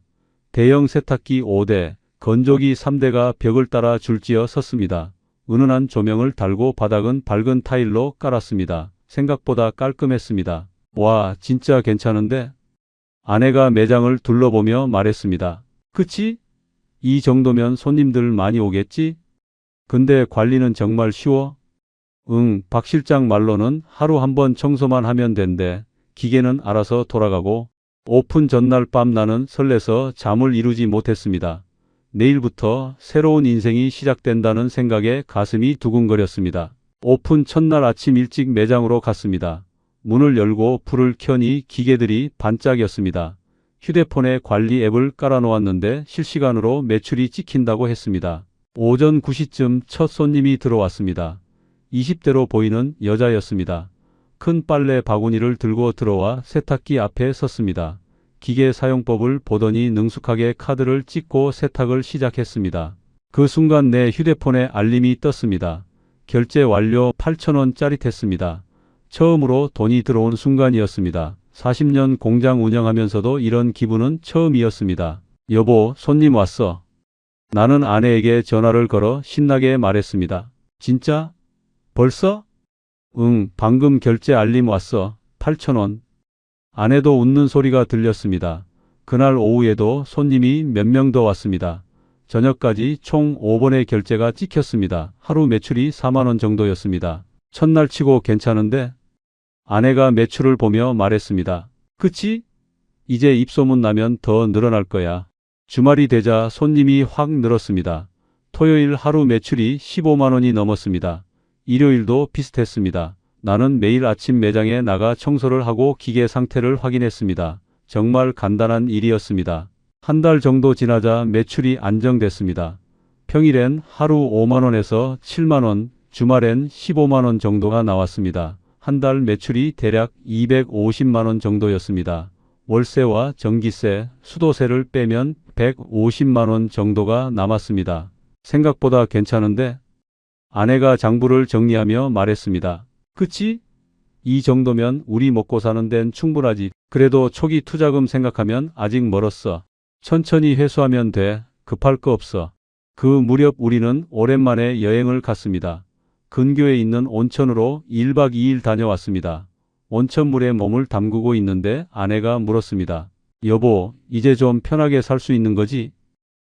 대형 세탁기 5대, 건조기 3대가 벽을 따라 줄지어 섰습니다. 은은한 조명을 달고 바닥은 밝은 타일로 깔았습니다. 생각보다 깔끔했습니다. 와, 진짜 괜찮은데? 아내가 매장을 둘러보며 말했습니다. 그치? 이 정도면 손님들 많이 오겠지? 근데 관리는 정말 쉬워? 응, 박 실장 말로는 하루 한 번 청소만 하면 된대. 기계는 알아서 돌아가고. 오픈 전날 밤 나는 설레서 잠을 이루지 못했습니다. 내일부터 새로운 인생이 시작된다는 생각에 가슴이 두근거렸습니다. 오픈 첫날 아침 일찍 매장으로 갔습니다. 문을 열고 불을 켜니 기계들이 반짝였습니다. 휴대폰에 관리 앱을 깔아놓았는데 실시간으로 매출이 찍힌다고 했습니다. 오전 9시쯤 첫 손님이 들어왔습니다. 20대로 보이는 여자였습니다. 큰 빨래 바구니를 들고 들어와 세탁기 앞에 섰습니다. 기계 사용법을 보더니 능숙하게 카드를 찍고 세탁을 시작했습니다. 그 순간 내 휴대폰에 알림이 떴습니다. 결제 완료 8,000원 짜릿했습니다. 처음으로 돈이 들어온 순간이었습니다. 40년 공장 운영하면서도 이런 기분은 처음이었습니다. 여보, 손님 왔어. 나는 아내에게 전화를 걸어 신나게 말했습니다. 진짜? 벌써? 응, 방금 결제 알림 왔어. 8,000원. 아내도 웃는 소리가 들렸습니다. 그날 오후에도 손님이 몇 명 더 왔습니다. 저녁까지 총 5번의 결제가 찍혔습니다. 하루 매출이 4만 원 정도였습니다. 첫날 치고 괜찮은데? 아내가 매출을 보며 말했습니다. 그치? 이제 입소문 나면 더 늘어날 거야. 주말이 되자 손님이 확 늘었습니다. 토요일 하루 매출이 15만 원이 넘었습니다. 일요일도 비슷했습니다. 나는 매일 아침 매장에 나가 청소를 하고 기계 상태를 확인했습니다. 정말 간단한 일이었습니다. 한 달 정도 지나자 매출이 안정됐습니다. 평일엔 하루 5만 원에서 7만 원, 주말엔 15만 원 정도가 나왔습니다. 한 달 매출이 대략 250만 원 정도였습니다. 월세와 전기세, 수도세를 빼면 150만 원 정도가 남았습니다. 생각보다 괜찮은데? 아내가 장부를 정리하며 말했습니다. 그치? 이 정도면 우리 먹고 사는 데는 충분하지. 그래도 초기 투자금 생각하면 아직 멀었어. 천천히 회수하면 돼. 급할 거 없어. 그 무렵 우리는 오랜만에 여행을 갔습니다. 근교에 있는 온천으로 1박 2일 다녀왔습니다. 온천물에 몸을 담그고 있는데 아내가 물었습니다. 여보, 이제 좀 편하게 살 수 있는 거지?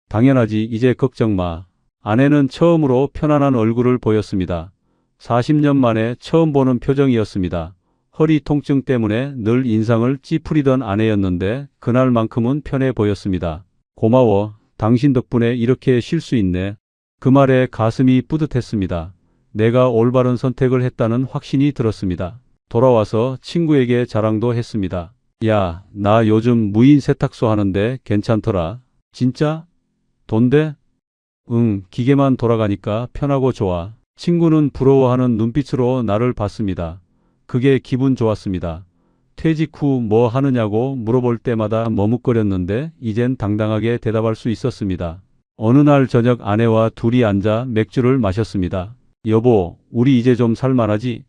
당연하지. 이제 걱정 마. 아내는 처음으로 편안한 얼굴을 보였습니다. 40년 만에 처음 보는 표정이었습니다. 허리 통증 때문에 늘 인상을 찌푸리던 아내였는데 그날만큼은 편해 보였습니다. 고마워. 당신 덕분에 이렇게 쉴 수 있네. 그 말에 가슴이 뿌듯했습니다. 내가 올바른 선택을 했다는 확신이 들었습니다. 돌아와서 친구에게 자랑도 했습니다. 야, 나 요즘 무인 세탁소 하는데 괜찮더라. 진짜? 돈대? 응, 기계만 돌아가니까 편하고 좋아. 친구는 부러워하는 눈빛으로 나를 봤습니다. 그게 기분 좋았습니다. 퇴직 후 뭐 하느냐고 물어볼 때마다 머뭇거렸는데 이젠 당당하게 대답할 수 있었습니다. 어느 날 저녁 아내와 둘이 앉아 맥주를 마셨습니다. 여보, 우리 이제 좀 살만하지?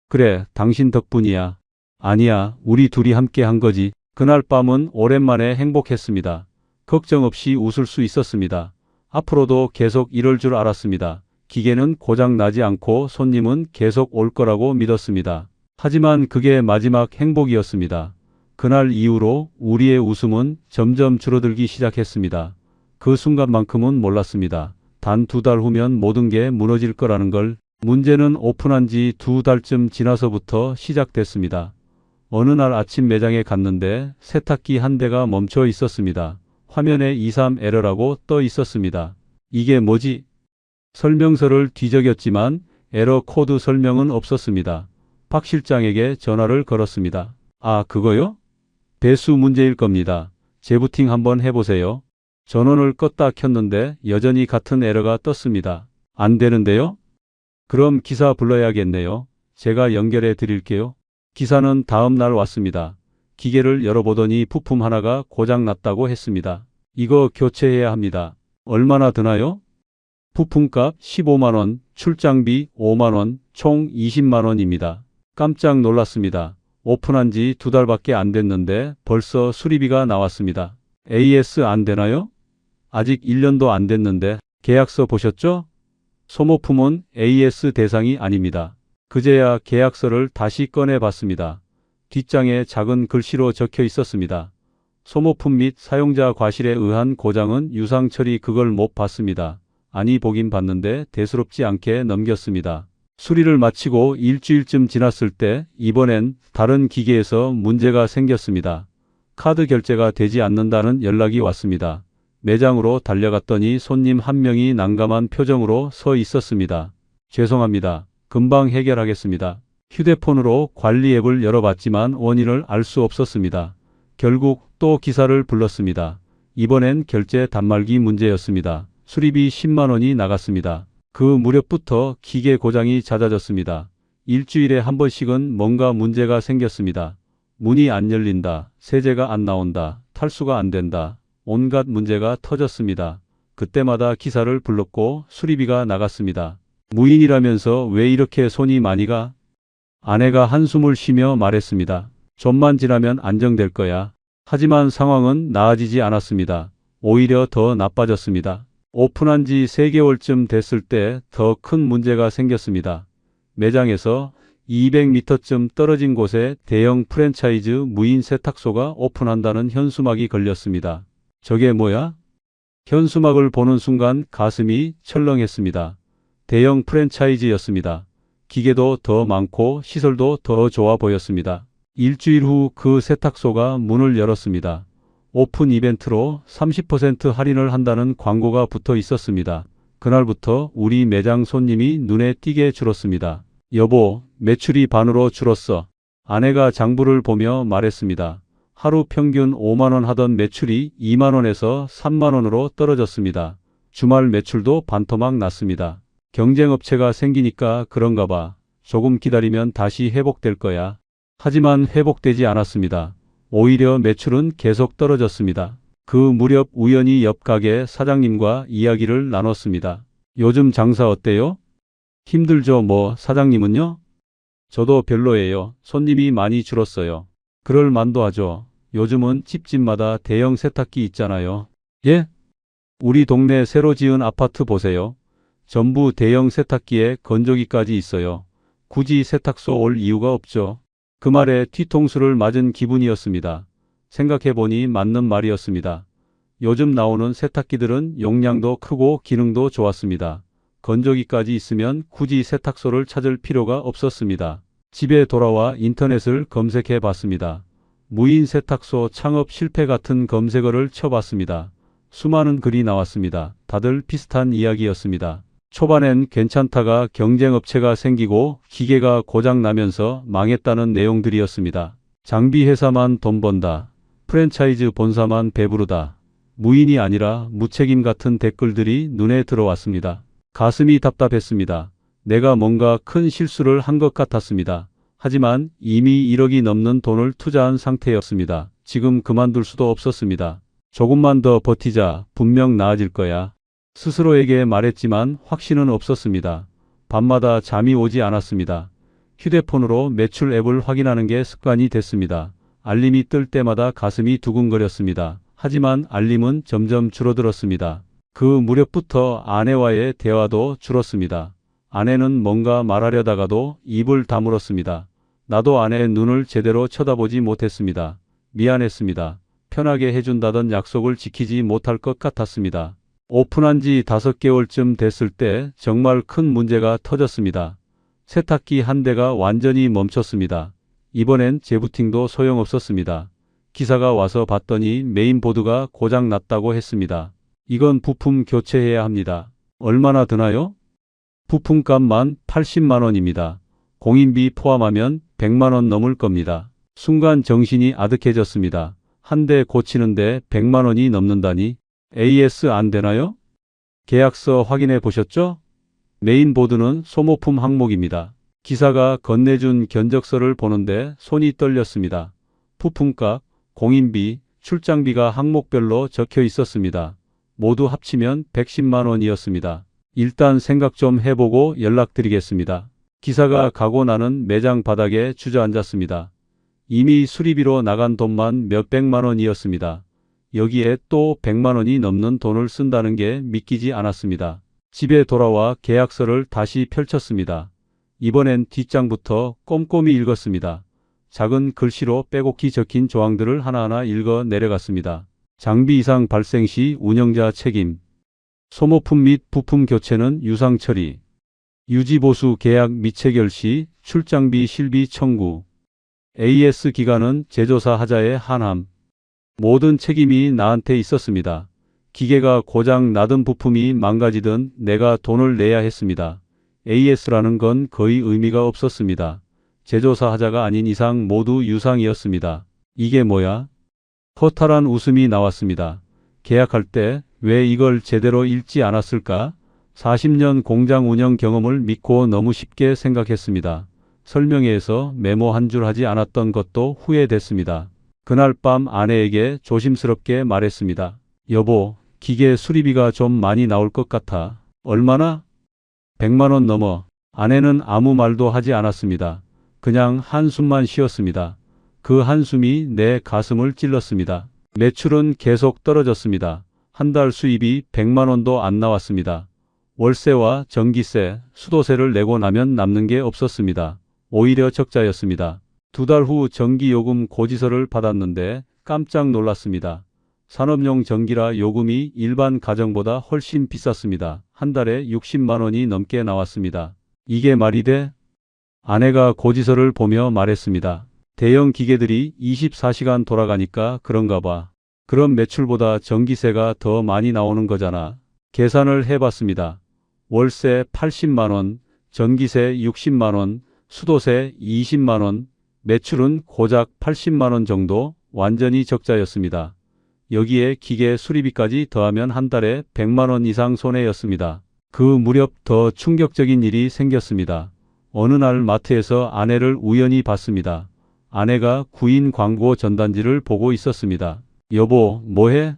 그래, 당신 덕분이야. 아니야, 우리 둘이 함께 한 거지. 그날 밤은 오랜만에 행복했습니다. 걱정 없이 웃을 수 있었습니다. 앞으로도 계속 이럴 줄 알았습니다. 기계는 고장 나지 않고 손님은 계속 올 거라고 믿었습니다. 하지만 그게 마지막 행복이었습니다. 그날 이후로 우리의 웃음은 점점 줄어들기 시작했습니다. 그 순간만큼은 몰랐습니다. 단 2달 후면 모든 게 무너질 거라는 걸. 문제는 오픈한 지 2달쯤 지나서부터 시작됐습니다. 어느 날 아침 매장에 갔는데 세탁기 한 대가 멈춰 있었습니다. 화면에 23 에러라고 떠 있었습니다. 이게 뭐지? 설명서를 뒤적였지만 에러 코드 설명은 없었습니다. 박 실장에게 전화를 걸었습니다. 아, 그거요? 배수 문제일 겁니다. 재부팅 한번 해보세요. 전원을 껐다 켰는데 여전히 같은 에러가 떴습니다. 안 되는데요? 그럼 기사 불러야겠네요. 제가 연결해 드릴게요. 기사는 다음 날 왔습니다. 기계를 열어보더니 부품 하나가 고장 났다고 했습니다. 이거 교체해야 합니다. 얼마나 드나요? 부품값 15만 원, 출장비 5만 원, 총 20만 원입니다. 깜짝 놀랐습니다. 오픈한 지 2달밖에 안 됐는데 벌써 수리비가 나왔습니다. AS 안 되나요? 아직 1년도 안 됐는데 계약서 보셨죠? 소모품은 AS 대상이 아닙니다. 그제야 계약서를 다시 꺼내 봤습니다. 뒷장에 작은 글씨로 적혀 있었습니다. 소모품 및 사용자 과실에 의한 고장은 유상 처리. 그걸 못 봤습니다. 아니, 보긴 봤는데 대수롭지 않게 넘겼습니다. 수리를 마치고 일주일쯤 지났을 때 이번엔 다른 기계에서 문제가 생겼습니다. 카드 결제가 되지 않는다는 연락이 왔습니다. 매장으로 달려갔더니 손님 한 명이 난감한 표정으로 서 있었습니다. 죄송합니다. 금방 해결하겠습니다. 휴대폰으로 관리 앱을 열어봤지만 원인을 알 수 없었습니다. 결국 또 기사를 불렀습니다. 이번엔 결제 단말기 문제였습니다. 수리비 10만 원이 나갔습니다. 그 무렵부터 기계 고장이 잦아졌습니다. 일주일에 한 번씩은 뭔가 문제가 생겼습니다. 문이 안 열린다, 세제가 안 나온다, 탈수가 안 된다. 온갖 문제가 터졌습니다. 그때마다 기사를 불렀고 수리비가 나갔습니다. 무인이라면서 왜 이렇게 손이 많이 가? 아내가 한숨을 쉬며 말했습니다. 좀만 지나면 안정될 거야. 하지만 상황은 나아지지 않았습니다. 오히려 더 나빠졌습니다. 오픈한 지 3개월쯤 됐을 때 더 큰 문제가 생겼습니다. 매장에서 200m쯤 떨어진 곳에 대형 프랜차이즈 무인 세탁소가 오픈한다는 현수막이 걸렸습니다. 저게 뭐야? 현수막을 보는 순간 가슴이 철렁했습니다. 대형 프랜차이즈였습니다. 기계도 더 많고 시설도 더 좋아 보였습니다. 일주일 후 그 세탁소가 문을 열었습니다. 오픈 이벤트로 30% 할인을 한다는 광고가 붙어 있었습니다. 그날부터 우리 매장 손님이 눈에 띄게 줄었습니다. 여보, 매출이 반으로 줄었어. 아내가 장부를 보며 말했습니다. 하루 평균 5만 원 하던 매출이 2만 원에서 3만 원으로 떨어졌습니다. 주말 매출도 반토막 났습니다. 경쟁업체가 생기니까 그런가 봐. 조금 기다리면 다시 회복될 거야. 하지만 회복되지 않았습니다. 오히려 매출은 계속 떨어졌습니다. 그 무렵 우연히 옆 가게 사장님과 이야기를 나눴습니다. 요즘 장사 어때요? 힘들죠, 뭐. 사장님은요? 저도 별로예요. 손님이 많이 줄었어요. 그럴 만도 하죠. 요즘은 집집마다 대형 세탁기 있잖아요. 예? 우리 동네 새로 지은 아파트 보세요. 전부 대형 세탁기에 건조기까지 있어요. 굳이 세탁소 올 이유가 없죠. 그 말에 뒤통수를 맞은 기분이었습니다. 생각해보니 맞는 말이었습니다. 요즘 나오는 세탁기들은 용량도 크고 기능도 좋았습니다. 건조기까지 있으면 굳이 세탁소를 찾을 필요가 없었습니다. 집에 돌아와 인터넷을 검색해 봤습니다. 무인 세탁소 창업 실패 같은 검색어를 쳐봤습니다. 수많은 글이 나왔습니다. 다들 비슷한 이야기였습니다. 초반엔 괜찮다가 경쟁업체가 생기고 기계가 고장나면서 망했다는 내용들이었습니다. 장비 회사만 돈 번다. 프랜차이즈 본사만 배부르다. 무인이 아니라 무책임 같은 댓글들이 눈에 들어왔습니다. 가슴이 답답했습니다. 내가 뭔가 큰 실수를 한 것 같았습니다. 하지만 이미 1억이 넘는 돈을 투자한 상태였습니다. 지금 그만둘 수도 없었습니다. 조금만 더 버티자. 분명 나아질 거야. 스스로에게 말했지만 확신은 없었습니다. 밤마다 잠이 오지 않았습니다. 휴대폰으로 매출 앱을 확인하는 게 습관이 됐습니다. 알림이 뜰 때마다 가슴이 두근거렸습니다. 하지만 알림은 점점 줄어들었습니다. 그 무렵부터 아내와의 대화도 줄었습니다. 아내는 뭔가 말하려다가도 입을 다물었습니다. 나도 아내의 눈을 제대로 쳐다보지 못했습니다. 미안했습니다. 편하게 해준다던 약속을 지키지 못할 것 같았습니다. 오픈한 지 5개월쯤 됐을 때 정말 큰 문제가 터졌습니다. 세탁기 한 대가 완전히 멈췄습니다. 이번엔 재부팅도 소용없었습니다. 기사가 와서 봤더니 메인보드가 고장 났다고 했습니다. 이건 부품 교체해야 합니다. 얼마나 드나요? 부품값만 80만 원입니다. 공인비 포함하면 100만 원 넘을 겁니다. 순간 정신이 아득해졌습니다. 한 대 고치는데 100만 원이 넘는다니. AS 안 되나요? 계약서 확인해 보셨죠? 메인보드는 소모품 항목입니다. 기사가 건네준 견적서를 보는데 손이 떨렸습니다. 부품값, 공인비, 출장비가 항목별로 적혀 있었습니다. 모두 합치면 110만 원이었습니다. 일단 생각 좀 해보고 연락드리겠습니다. 기사가 가고 나는 매장 바닥에 주저앉았습니다. 이미 수리비로 나간 돈만 몇백만 원이었습니다. 여기에 또 100만 원이 넘는 돈을 쓴다는 게 믿기지 않았습니다. 집에 돌아와 계약서를 다시 펼쳤습니다. 이번엔 뒷장부터 꼼꼼히 읽었습니다. 작은 글씨로 빼곡히 적힌 조항들을 하나하나 읽어 내려갔습니다. 장비 이상 발생 시 운영자 책임. 소모품 및 부품 교체는 유상 처리. 유지보수 계약 미체결 시 출장비 실비 청구. AS 기간은 제조사 하자에 한함. 모든 책임이 나한테 있었습니다. 기계가 고장 나든 부품이 망가지든 내가 돈을 내야 했습니다. AS라는 건 거의 의미가 없었습니다. 제조사 하자가 아닌 이상 모두 유상이었습니다. 이게 뭐야? 허탈한 웃음이 나왔습니다. 계약할 때 왜 이걸 제대로 읽지 않았을까? 40년 공장 운영 경험을 믿고 너무 쉽게 생각했습니다. 설명회에서 메모 한 줄 하지 않았던 것도 후회됐습니다. 그날 밤 아내에게 조심스럽게 말했습니다. 여보, 기계 수리비가 좀 많이 나올 것 같아. 얼마나? 100만 원 넘어. 아내는 아무 말도 하지 않았습니다. 그냥 한숨만 쉬었습니다. 그 한숨이 내 가슴을 찔렀습니다. 매출은 계속 떨어졌습니다. 한 달 수입이 100만 원도 안 나왔습니다. 월세와 전기세, 수도세를 내고 나면 남는 게 없었습니다. 오히려 적자였습니다. 2달 후 전기요금 고지서를 받았는데 깜짝 놀랐습니다. 산업용 전기라 요금이 일반 가정보다 훨씬 비쌌습니다. 한 달에 60만 원이 넘게 나왔습니다. 이게 말이 돼? 아내가 고지서를 보며 말했습니다. 대형 기계들이 24시간 돌아가니까 그런가 봐. 그럼 매출보다 전기세가 더 많이 나오는 거잖아. 계산을 해봤습니다. 월세 80만 원, 전기세 60만 원, 수도세 20만 원, 매출은 고작 80만 원 정도, 완전히 적자였습니다. 여기에 기계 수리비까지 더하면 한 달에 100만 원 이상 손해였습니다. 그 무렵 더 충격적인 일이 생겼습니다. 어느 날 마트에서 아내를 우연히 봤습니다. 아내가 구인 광고 전단지를 보고 있었습니다. 여보, 뭐해?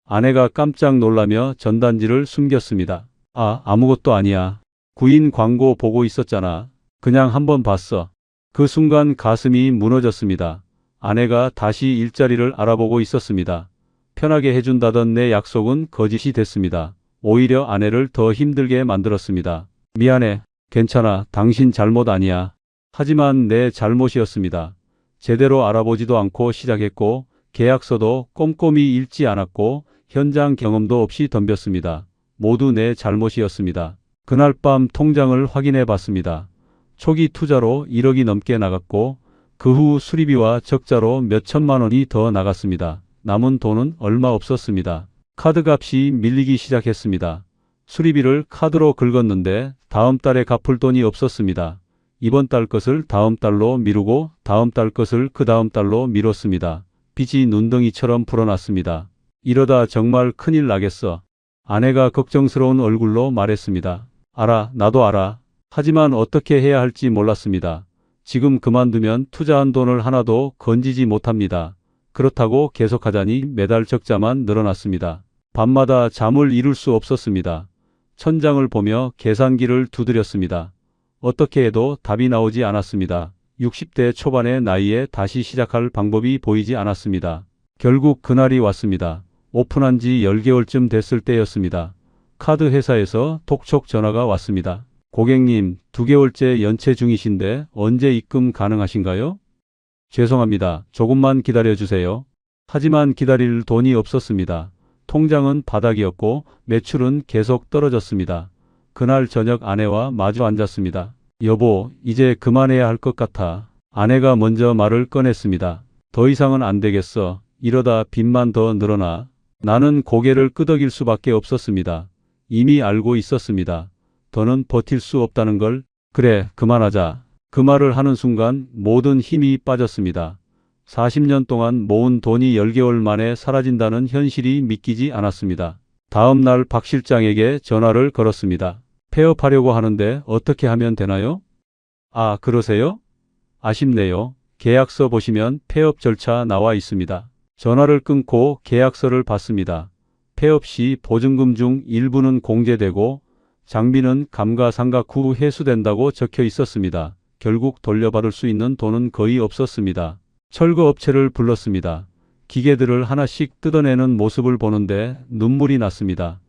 아내가 깜짝 놀라며 전단지를 숨겼습니다. 아무것도 아니야. 구인 광고 보고 있었잖아. 그냥 한번 봤어. 그 순간 가슴이 무너졌습니다. 아내가 다시 일자리를 알아보고 있었습니다. 편하게 해준다던 내 약속은 거짓이 됐습니다. 오히려 아내를 더 힘들게 만들었습니다. 미안해. 괜찮아. 당신 잘못 아니야. 하지만 내 잘못이었습니다. 제대로 알아보지도 않고 시작했고 계약서도 꼼꼼히 읽지 않았고 현장 경험도 없이 덤볐습니다. 모두 내 잘못이었습니다. 그날 밤 통장을 확인해 봤습니다. 초기 투자로 1억이 넘게 나갔고 그 후 수리비와 적자로 몇 천만 원이 더 나갔습니다. 남은 돈은 얼마 없었습니다. 카드값이 밀리기 시작했습니다. 수리비를 카드로 긁었는데 다음 달에 갚을 돈이 없었습니다. 이번 달 것을 다음 달로 미루고 다음 달 것을 그 다음 달로 미뤘습니다. 빚이 눈덩이처럼 불어났습니다. 이러다 정말 큰일 나겠어. 아내가 걱정스러운 얼굴로 말했습니다. 알아, 나도 알아. 하지만 어떻게 해야 할지 몰랐습니다. 지금 그만두면 투자한 돈을 하나도 건지지 못합니다. 그렇다고 계속하자니 매달 적자만 늘어났습니다. 밤마다 잠을 이룰 수 없었습니다. 천장을 보며 계산기를 두드렸습니다. 어떻게 해도 답이 나오지 않았습니다. 60대 초반의 나이에 다시 시작할 방법이 보이지 않았습니다. 결국 그날이 왔습니다. 오픈한 지 10개월쯤 됐을 때였습니다. 카드 회사에서 톡촉 전화가 왔습니다. 고객님, 2개월째 연체 중이신데 언제 입금 가능하신가요? 죄송합니다. 조금만 기다려주세요. 하지만 기다릴 돈이 없었습니다. 통장은 바닥이었고 매출은 계속 떨어졌습니다. 그날 저녁 아내와 마주 앉았습니다. 여보, 이제 그만해야 할 것 같아. 아내가 먼저 말을 꺼냈습니다. 더 이상은 안 되겠어. 이러다 빚만 더 늘어나. 나는 고개를 끄덕일 수밖에 없었습니다. 이미 알고 있었습니다. 더는 버틸 수 없다는 걸. 그래, 그만하자. 그 말을 하는 순간 모든 힘이 빠졌습니다. 40년 동안 모은 돈이 10개월 만에 사라진다는 현실이 믿기지 않았습니다. 다음 날 박 실장에게 전화를 걸었습니다. 폐업하려고 하는데 어떻게 하면 되나요? 그러세요? 아쉽네요. 계약서 보시면 폐업 절차 나와 있습니다. 전화를 끊고 계약서를 봤습니다. 폐업 시 보증금 중 일부는 공제되고 장비는 감가상각 후 회수된다고 적혀 있었습니다. 결국 돌려받을 수 있는 돈은 거의 없었습니다. 철거업체를 불렀습니다. 기계들을 하나씩 뜯어내는 모습을 보는데 눈물이 났습니다.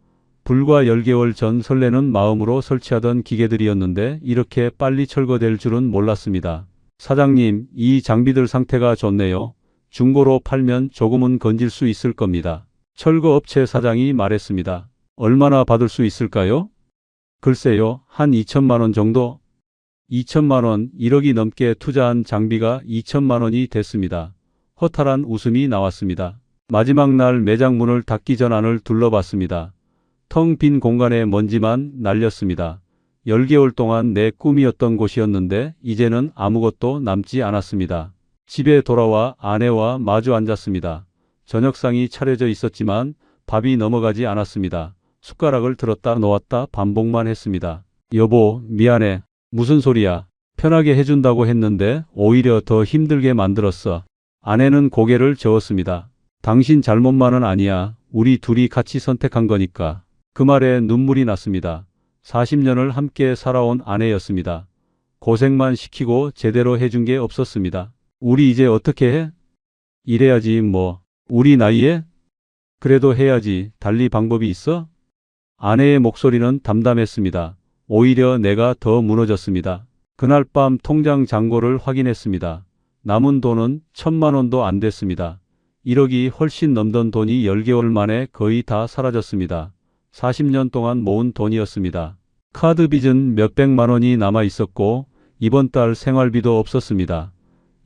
불과 10개월 전 설레는 마음으로 설치하던 기계들이었는데 이렇게 빨리 철거될 줄은 몰랐습니다. 사장님, 이 장비들 상태가 좋네요. 중고로 팔면 조금은 건질 수 있을 겁니다. 철거업체 사장이 말했습니다. 얼마나 받을 수 있을까요? 글쎄요, 한 2천만 원 정도? 2천만 원, 1억이 넘게 투자한 장비가 2천만 원이 됐습니다. 허탈한 웃음이 나왔습니다. 마지막 날 매장 문을 닫기 전 안을 둘러봤습니다. 텅 빈 공간에 먼지만 날렸습니다. 10개월 동안 내 꿈이었던 곳이었는데 이제는 아무것도 남지 않았습니다. 집에 돌아와 아내와 마주 앉았습니다. 저녁상이 차려져 있었지만 밥이 넘어가지 않았습니다. 숟가락을 들었다 놓았다 반복만 했습니다. 여보, 미안해. 무슨 소리야. 편하게 해준다고 했는데 오히려 더 힘들게 만들었어. 아내는 고개를 저었습니다. 당신 잘못만은 아니야. 우리 둘이 같이 선택한 거니까. 그 말에 눈물이 났습니다. 40년을 함께 살아온 아내였습니다. 고생만 시키고 제대로 해준 게 없었습니다. 우리 이제 어떻게 해? 이래야지 뭐. 우리 나이에? 그래도 해야지. 달리 방법이 있어? 아내의 목소리는 담담했습니다. 오히려 내가 더 무너졌습니다. 그날 밤 통장 잔고를 확인했습니다. 남은 돈은 1,000만 원도 안 됐습니다. 1억이 훨씬 넘던 돈이 10개월 만에 거의 다 사라졌습니다. 40년 동안 모은 돈이었습니다. 카드 빚은 몇백만 원이 남아 있었고 이번 달 생활비도 없었습니다.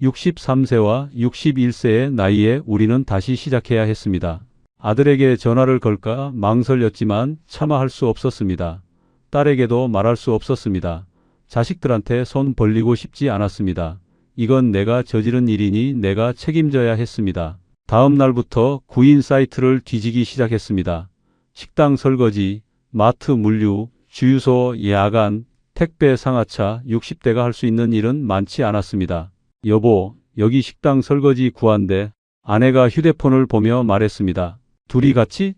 63세와 61세의 나이에 우리는 다시 시작해야 했습니다. 아들에게 전화를 걸까 망설였지만 차마 할 수 없었습니다. 딸에게도 말할 수 없었습니다. 자식들한테 손 벌리고 싶지 않았습니다. 이건 내가 저지른 일이니 내가 책임져야 했습니다. 다음 날부터 구인 사이트를 뒤지기 시작했습니다. 식당 설거지, 마트 물류, 주유소 야간, 택배 상하차, 60대가 할 수 있는 일은 많지 않았습니다. 여보, 여기 식당 설거지 구한대. 아내가 휴대폰을 보며 말했습니다. 둘이 같이?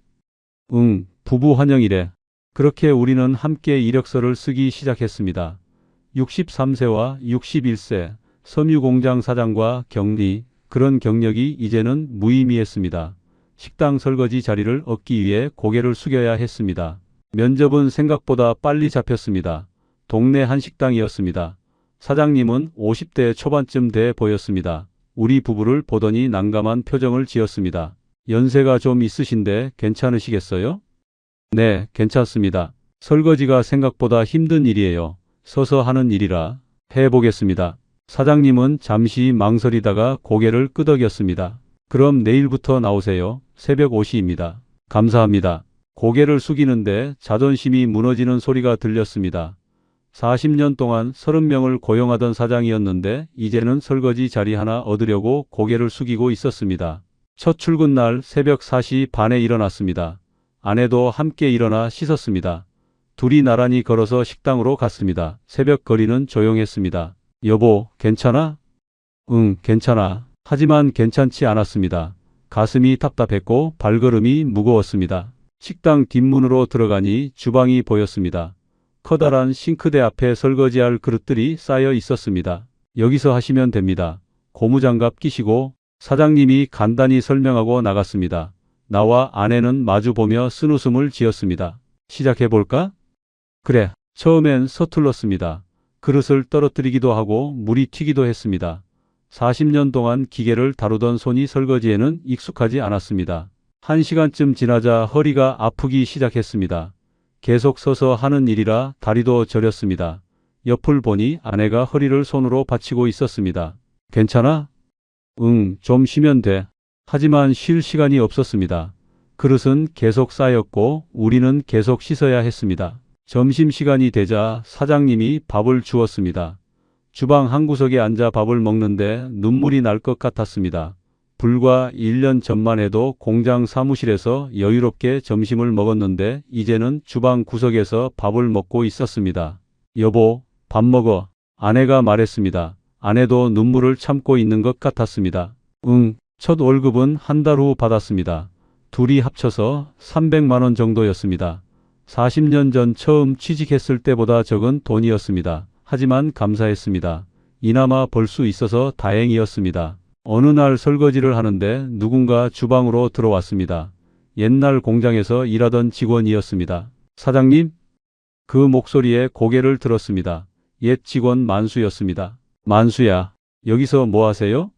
응, 부부 환영이래. 그렇게 우리는 함께 이력서를 쓰기 시작했습니다. 63세와 61세, 섬유공장 사장과 격리, 그런 경력이 이제는 무의미했습니다. 식당 설거지 자리를 얻기 위해 고개를 숙여야 했습니다. 면접은 생각보다 빨리 잡혔습니다. 동네 한식당이었습니다. 사장님은 50대 초반쯤 돼 보였습니다. 우리 부부를 보더니 난감한 표정을 지었습니다. 연세가 좀 있으신데 괜찮으시겠어요? 네, 괜찮습니다. 설거지가 생각보다 힘든 일이에요. 서서 하는 일이라 해보겠습니다. 사장님은 잠시 망설이다가 고개를 끄덕였습니다. 그럼 내일부터 나오세요. 새벽 5시입니다. 감사합니다. 고개를 숙이는데 자존심이 무너지는 소리가 들렸습니다. 40년 동안 30명을 고용하던 사장이었는데 이제는 설거지 자리 하나 얻으려고 고개를 숙이고 있었습니다. 첫 출근 날 새벽 4시 반에 일어났습니다. 아내도 함께 일어나 씻었습니다. 둘이 나란히 걸어서 식당으로 갔습니다. 새벽 거리는 조용했습니다. 여보, 괜찮아? 응, 괜찮아. 하지만 괜찮지 않았습니다. 가슴이 답답했고 발걸음이 무거웠습니다. 식당 뒷문으로 들어가니 주방이 보였습니다. 커다란 싱크대 앞에 설거지할 그릇들이 쌓여 있었습니다. 여기서 하시면 됩니다. 고무장갑 끼시고 사장님이 간단히 설명하고 나갔습니다. 나와 아내는 마주보며 쓴웃음을 지었습니다. 시작해볼까? 그래. 처음엔 서툴렀습니다. 그릇을 떨어뜨리기도 하고 물이 튀기도 했습니다. 40년 동안 기계를 다루던 손이 설거지에는 익숙하지 않았습니다. 1시간쯤 지나자 허리가 아프기 시작했습니다. 계속 서서 하는 일이라 다리도 저렸습니다. 옆을 보니 아내가 허리를 손으로 받치고 있었습니다. 괜찮아? 응, 좀 쉬면 돼. 하지만 쉴 시간이 없었습니다. 그릇은 계속 쌓였고 우리는 계속 씻어야 했습니다. 점심시간이 되자 사장님이 밥을 주었습니다. 주방 한구석에 앉아 밥을 먹는데 눈물이 날 것 같았습니다. 불과 1년 전만 해도 공장 사무실에서 여유롭게 점심을 먹었는데 이제는 주방 구석에서 밥을 먹고 있었습니다. 여보, 밥 먹어. 아내가 말했습니다. 아내도 눈물을 참고 있는 것 같았습니다. 응, 첫 월급은 한 달 후 받았습니다. 둘이 합쳐서 300만 원 정도였습니다. 40년 전 처음 취직했을 때보다 적은 돈이었습니다. 하지만 감사했습니다. 이나마 벌 수 있어서 다행이었습니다. 어느 날 설거지를 하는데 누군가 주방으로 들어왔습니다. 옛날 공장에서 일하던 직원이었습니다. 사장님? 그 목소리에 고개를 들었습니다. 옛 직원 만수였습니다. 만수야, 여기서 뭐 하세요?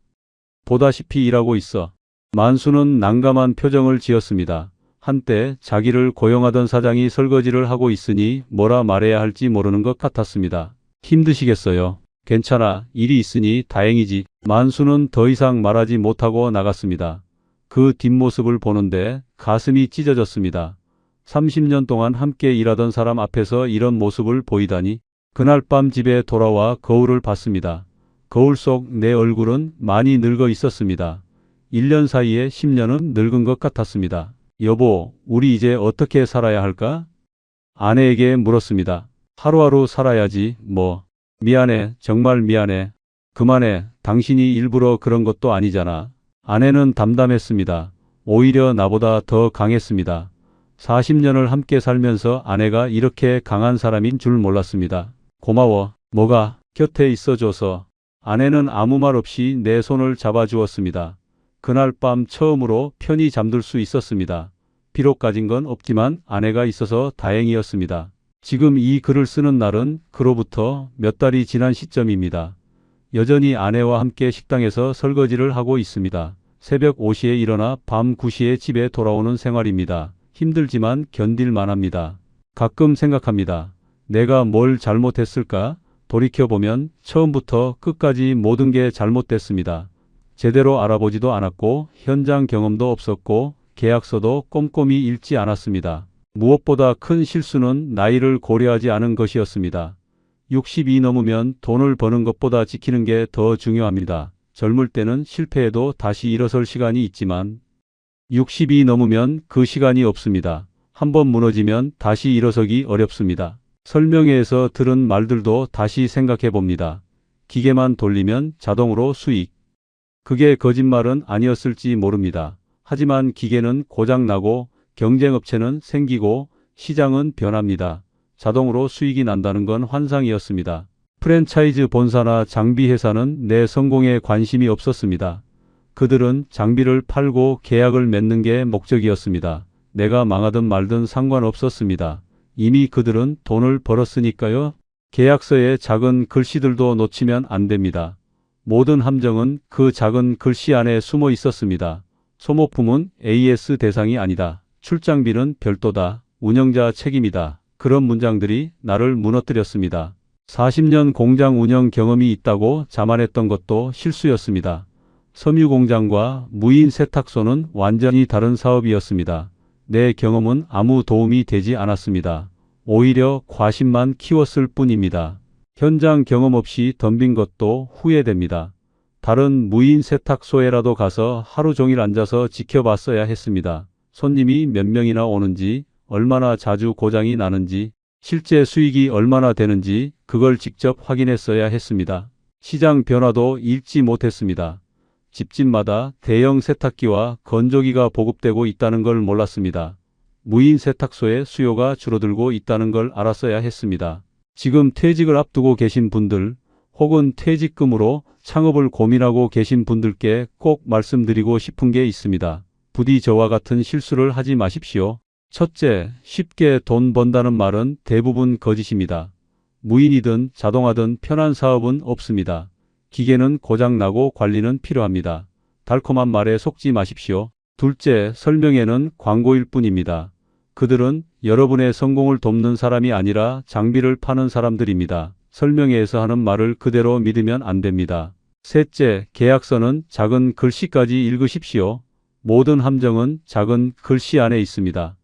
보다시피 일하고 있어. 만수는 난감한 표정을 지었습니다. 한때 자기를 고용하던 사장이 설거지를 하고 있으니 뭐라 말해야 할지 모르는 것 같았습니다. 힘드시겠어요? 괜찮아. 일이 있으니 다행이지. 만수는 더 이상 말하지 못하고 나갔습니다. 그 뒷모습을 보는데 가슴이 찢어졌습니다. 30년 동안 함께 일하던 사람 앞에서 이런 모습을 보이다니. 그날 밤 집에 돌아와 거울을 봤습니다. 거울 속 내 얼굴은 많이 늙어 있었습니다. 1년 사이에 10년은 늙은 것 같았습니다. 여보, 우리 이제 어떻게 살아야 할까? 아내에게 물었습니다. 하루하루 살아야지, 뭐. 미안해, 정말 미안해. 그만해, 당신이 일부러 그런 것도 아니잖아. 아내는 담담했습니다. 오히려 나보다 더 강했습니다. 40년을 함께 살면서 아내가 이렇게 강한 사람인 줄 몰랐습니다. 고마워. 뭐가? 곁에 있어줘서. 아내는 아무 말 없이 내 손을 잡아주었습니다. 그날 밤 처음으로 편히 잠들 수 있었습니다. 비록 가진 건 없지만 아내가 있어서 다행이었습니다. 지금 이 글을 쓰는 날은 그로부터 몇 달이 지난 시점입니다. 여전히 아내와 함께 식당에서 설거지를 하고 있습니다. 새벽 5시에 일어나 밤 9시에 집에 돌아오는 생활입니다. 힘들지만 견딜만 합니다. 가끔 생각합니다. 내가 뭘 잘못했을까? 돌이켜보면 처음부터 끝까지 모든 게 잘못됐습니다. 제대로 알아보지도 않았고 현장 경험도 없었고 계약서도 꼼꼼히 읽지 않았습니다. 무엇보다 큰 실수는 나이를 고려하지 않은 것이었습니다. 60이 넘으면 돈을 버는 것보다 지키는 게 더 중요합니다. 젊을 때는 실패해도 다시 일어설 시간이 있지만 60이 넘으면 그 시간이 없습니다. 한번 무너지면 다시 일어서기 어렵습니다. 설명회에서 들은 말들도 다시 생각해 봅니다. 기계만 돌리면 자동으로 수익. 그게 거짓말은 아니었을지 모릅니다. 하지만 기계는 고장나고 경쟁업체는 생기고 시장은 변합니다. 자동으로 수익이 난다는 건 환상이었습니다. 프랜차이즈 본사나 장비 회사는 내 성공에 관심이 없었습니다. 그들은 장비를 팔고 계약을 맺는 게 목적이었습니다. 내가 망하든 말든 상관없었습니다. 이미 그들은 돈을 벌었으니까요. 계약서에 작은 글씨들도 놓치면 안 됩니다. 모든 함정은 그 작은 글씨 안에 숨어 있었습니다. 소모품은 AS 대상이 아니다. 출장비는 별도다. 운영자 책임이다. 그런 문장들이 나를 무너뜨렸습니다. 40년 공장 운영 경험이 있다고 자만했던 것도 실수였습니다. 섬유공장과 무인 세탁소는 완전히 다른 사업이었습니다. 내 경험은 아무 도움이 되지 않았습니다. 오히려 과신만 키웠을 뿐입니다. 현장 경험 없이 덤빈 것도 후회됩니다. 다른 무인 세탁소에라도 가서 하루 종일 앉아서 지켜봤어야 했습니다. 손님이 몇 명이나 오는지, 얼마나 자주 고장이 나는지, 실제 수익이 얼마나 되는지 그걸 직접 확인했어야 했습니다. 시장 변화도 읽지 못했습니다. 집집마다 대형 세탁기와 건조기가 보급되고 있다는 걸 몰랐습니다. 무인 세탁소의 수요가 줄어들고 있다는 걸 알았어야 했습니다. 지금 퇴직을 앞두고 계신 분들 혹은 퇴직금으로 창업을 고민하고 계신 분들께 꼭 말씀드리고 싶은 게 있습니다. 부디 저와 같은 실수를 하지 마십시오. 첫째, 쉽게 돈 번다는 말은 대부분 거짓입니다. 무인이든 자동화든 편한 사업은 없습니다. 기계는 고장나고 관리는 필요합니다. 달콤한 말에 속지 마십시오. 둘째, 설명회는 광고일 뿐입니다. 그들은 여러분의 성공을 돕는 사람이 아니라 장비를 파는 사람들입니다. 설명회에서 하는 말을 그대로 믿으면 안 됩니다. 셋째, 계약서는 작은 글씨까지 읽으십시오. 모든 함정은 작은 글씨 안에 있습니다.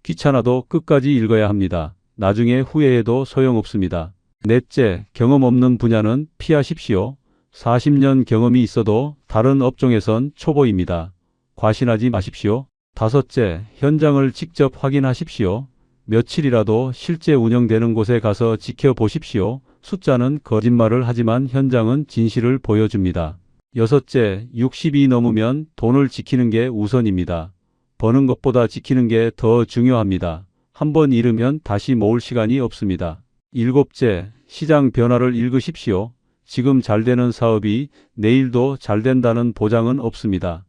귀찮아도 끝까지 읽어야 합니다. 나중에 후회해도 소용없습니다. 넷째, 경험 없는 분야는 피하십시오. 40년 경험이 있어도 다른 업종에선 초보입니다. 과신하지 마십시오. 다섯째, 현장을 직접 확인하십시오. 며칠이라도 실제 운영되는 곳에 가서 지켜보십시오. 숫자는 거짓말을 하지만 현장은 진실을 보여줍니다. 여섯째, 60이 넘으면 돈을 지키는 게 우선입니다. 버는 것보다 지키는 게 더 중요합니다. 한번 잃으면 다시 모을 시간이 없습니다. 일곱째, 시장 변화를 읽으십시오. 지금 잘 되는 사업이 내일도 잘 된다는 보장은 없습니다.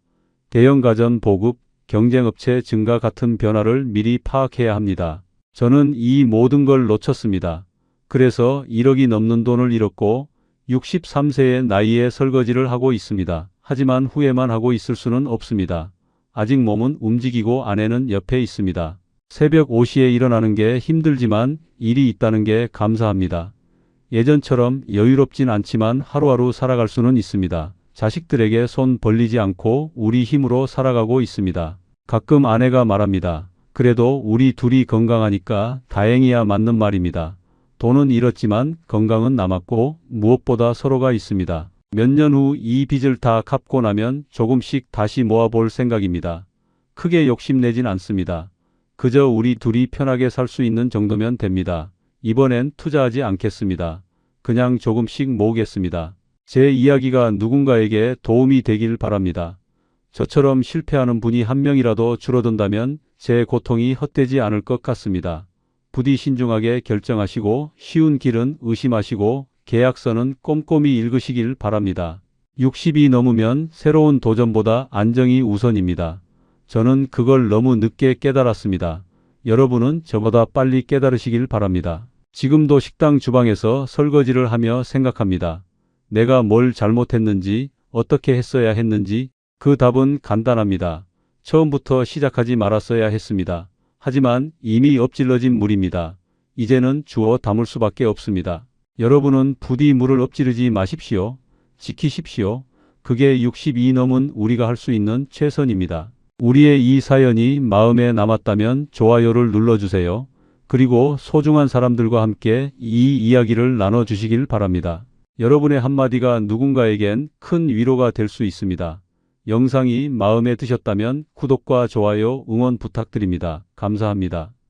대형 가전 보급, 경쟁업체 증가 같은 변화를 미리 파악해야 합니다. 저는 이 모든 걸 놓쳤습니다. 그래서 1억이 넘는 돈을 잃었고 63세의 나이에 설거지를 하고 있습니다. 하지만 후회만 하고 있을 수는 없습니다. 아직 몸은 움직이고 아내는 옆에 있습니다. 새벽 5시에 일어나는 게 힘들지만 일이 있다는 게 감사합니다. 예전처럼 여유롭진 않지만 하루하루 살아갈 수는 있습니다. 자식들에게 손 벌리지 않고 우리 힘으로 살아가고 있습니다. 가끔 아내가 말합니다. 그래도 우리 둘이 건강하니까 다행이야. 맞는 말입니다. 돈은 잃었지만 건강은 남았고 무엇보다 서로가 있습니다. 몇 년 후 이 빚을 다 갚고 나면 조금씩 다시 모아볼 생각입니다. 크게 욕심내진 않습니다. 그저 우리 둘이 편하게 살 수 있는 정도면 됩니다. 이번엔 투자하지 않겠습니다. 그냥 조금씩 모으겠습니다. 제 이야기가 누군가에게 도움이 되길 바랍니다. 저처럼 실패하는 분이 한 명이라도 줄어든다면 제 고통이 헛되지 않을 것 같습니다. 부디 신중하게 결정하시고 쉬운 길은 의심하시고 계약서는 꼼꼼히 읽으시길 바랍니다. 60이 넘으면 새로운 도전보다 안정이 우선입니다. 저는 그걸 너무 늦게 깨달았습니다. 여러분은 저보다 빨리 깨달으시길 바랍니다. 지금도 식당 주방에서 설거지를 하며 생각합니다. 내가 뭘 잘못했는지, 어떻게 했어야 했는지. 그 답은 간단합니다. 처음부터 시작하지 말았어야 했습니다. 하지만 이미 엎질러진 물입니다. 이제는 주워 담을 수밖에 없습니다. 여러분은 부디 물을 엎지르지 마십시오. 지키십시오. 그게 62 넘은 우리가 할 수 있는 최선입니다. 우리의 이 사연이 마음에 남았다면 좋아요를 눌러주세요. 그리고 소중한 사람들과 함께 이 이야기를 나눠주시길 바랍니다. 여러분의 한마디가 누군가에겐 큰 위로가 될 수 있습니다. 영상이 마음에 드셨다면 구독과 좋아요, 응원 부탁드립니다. 감사합니다.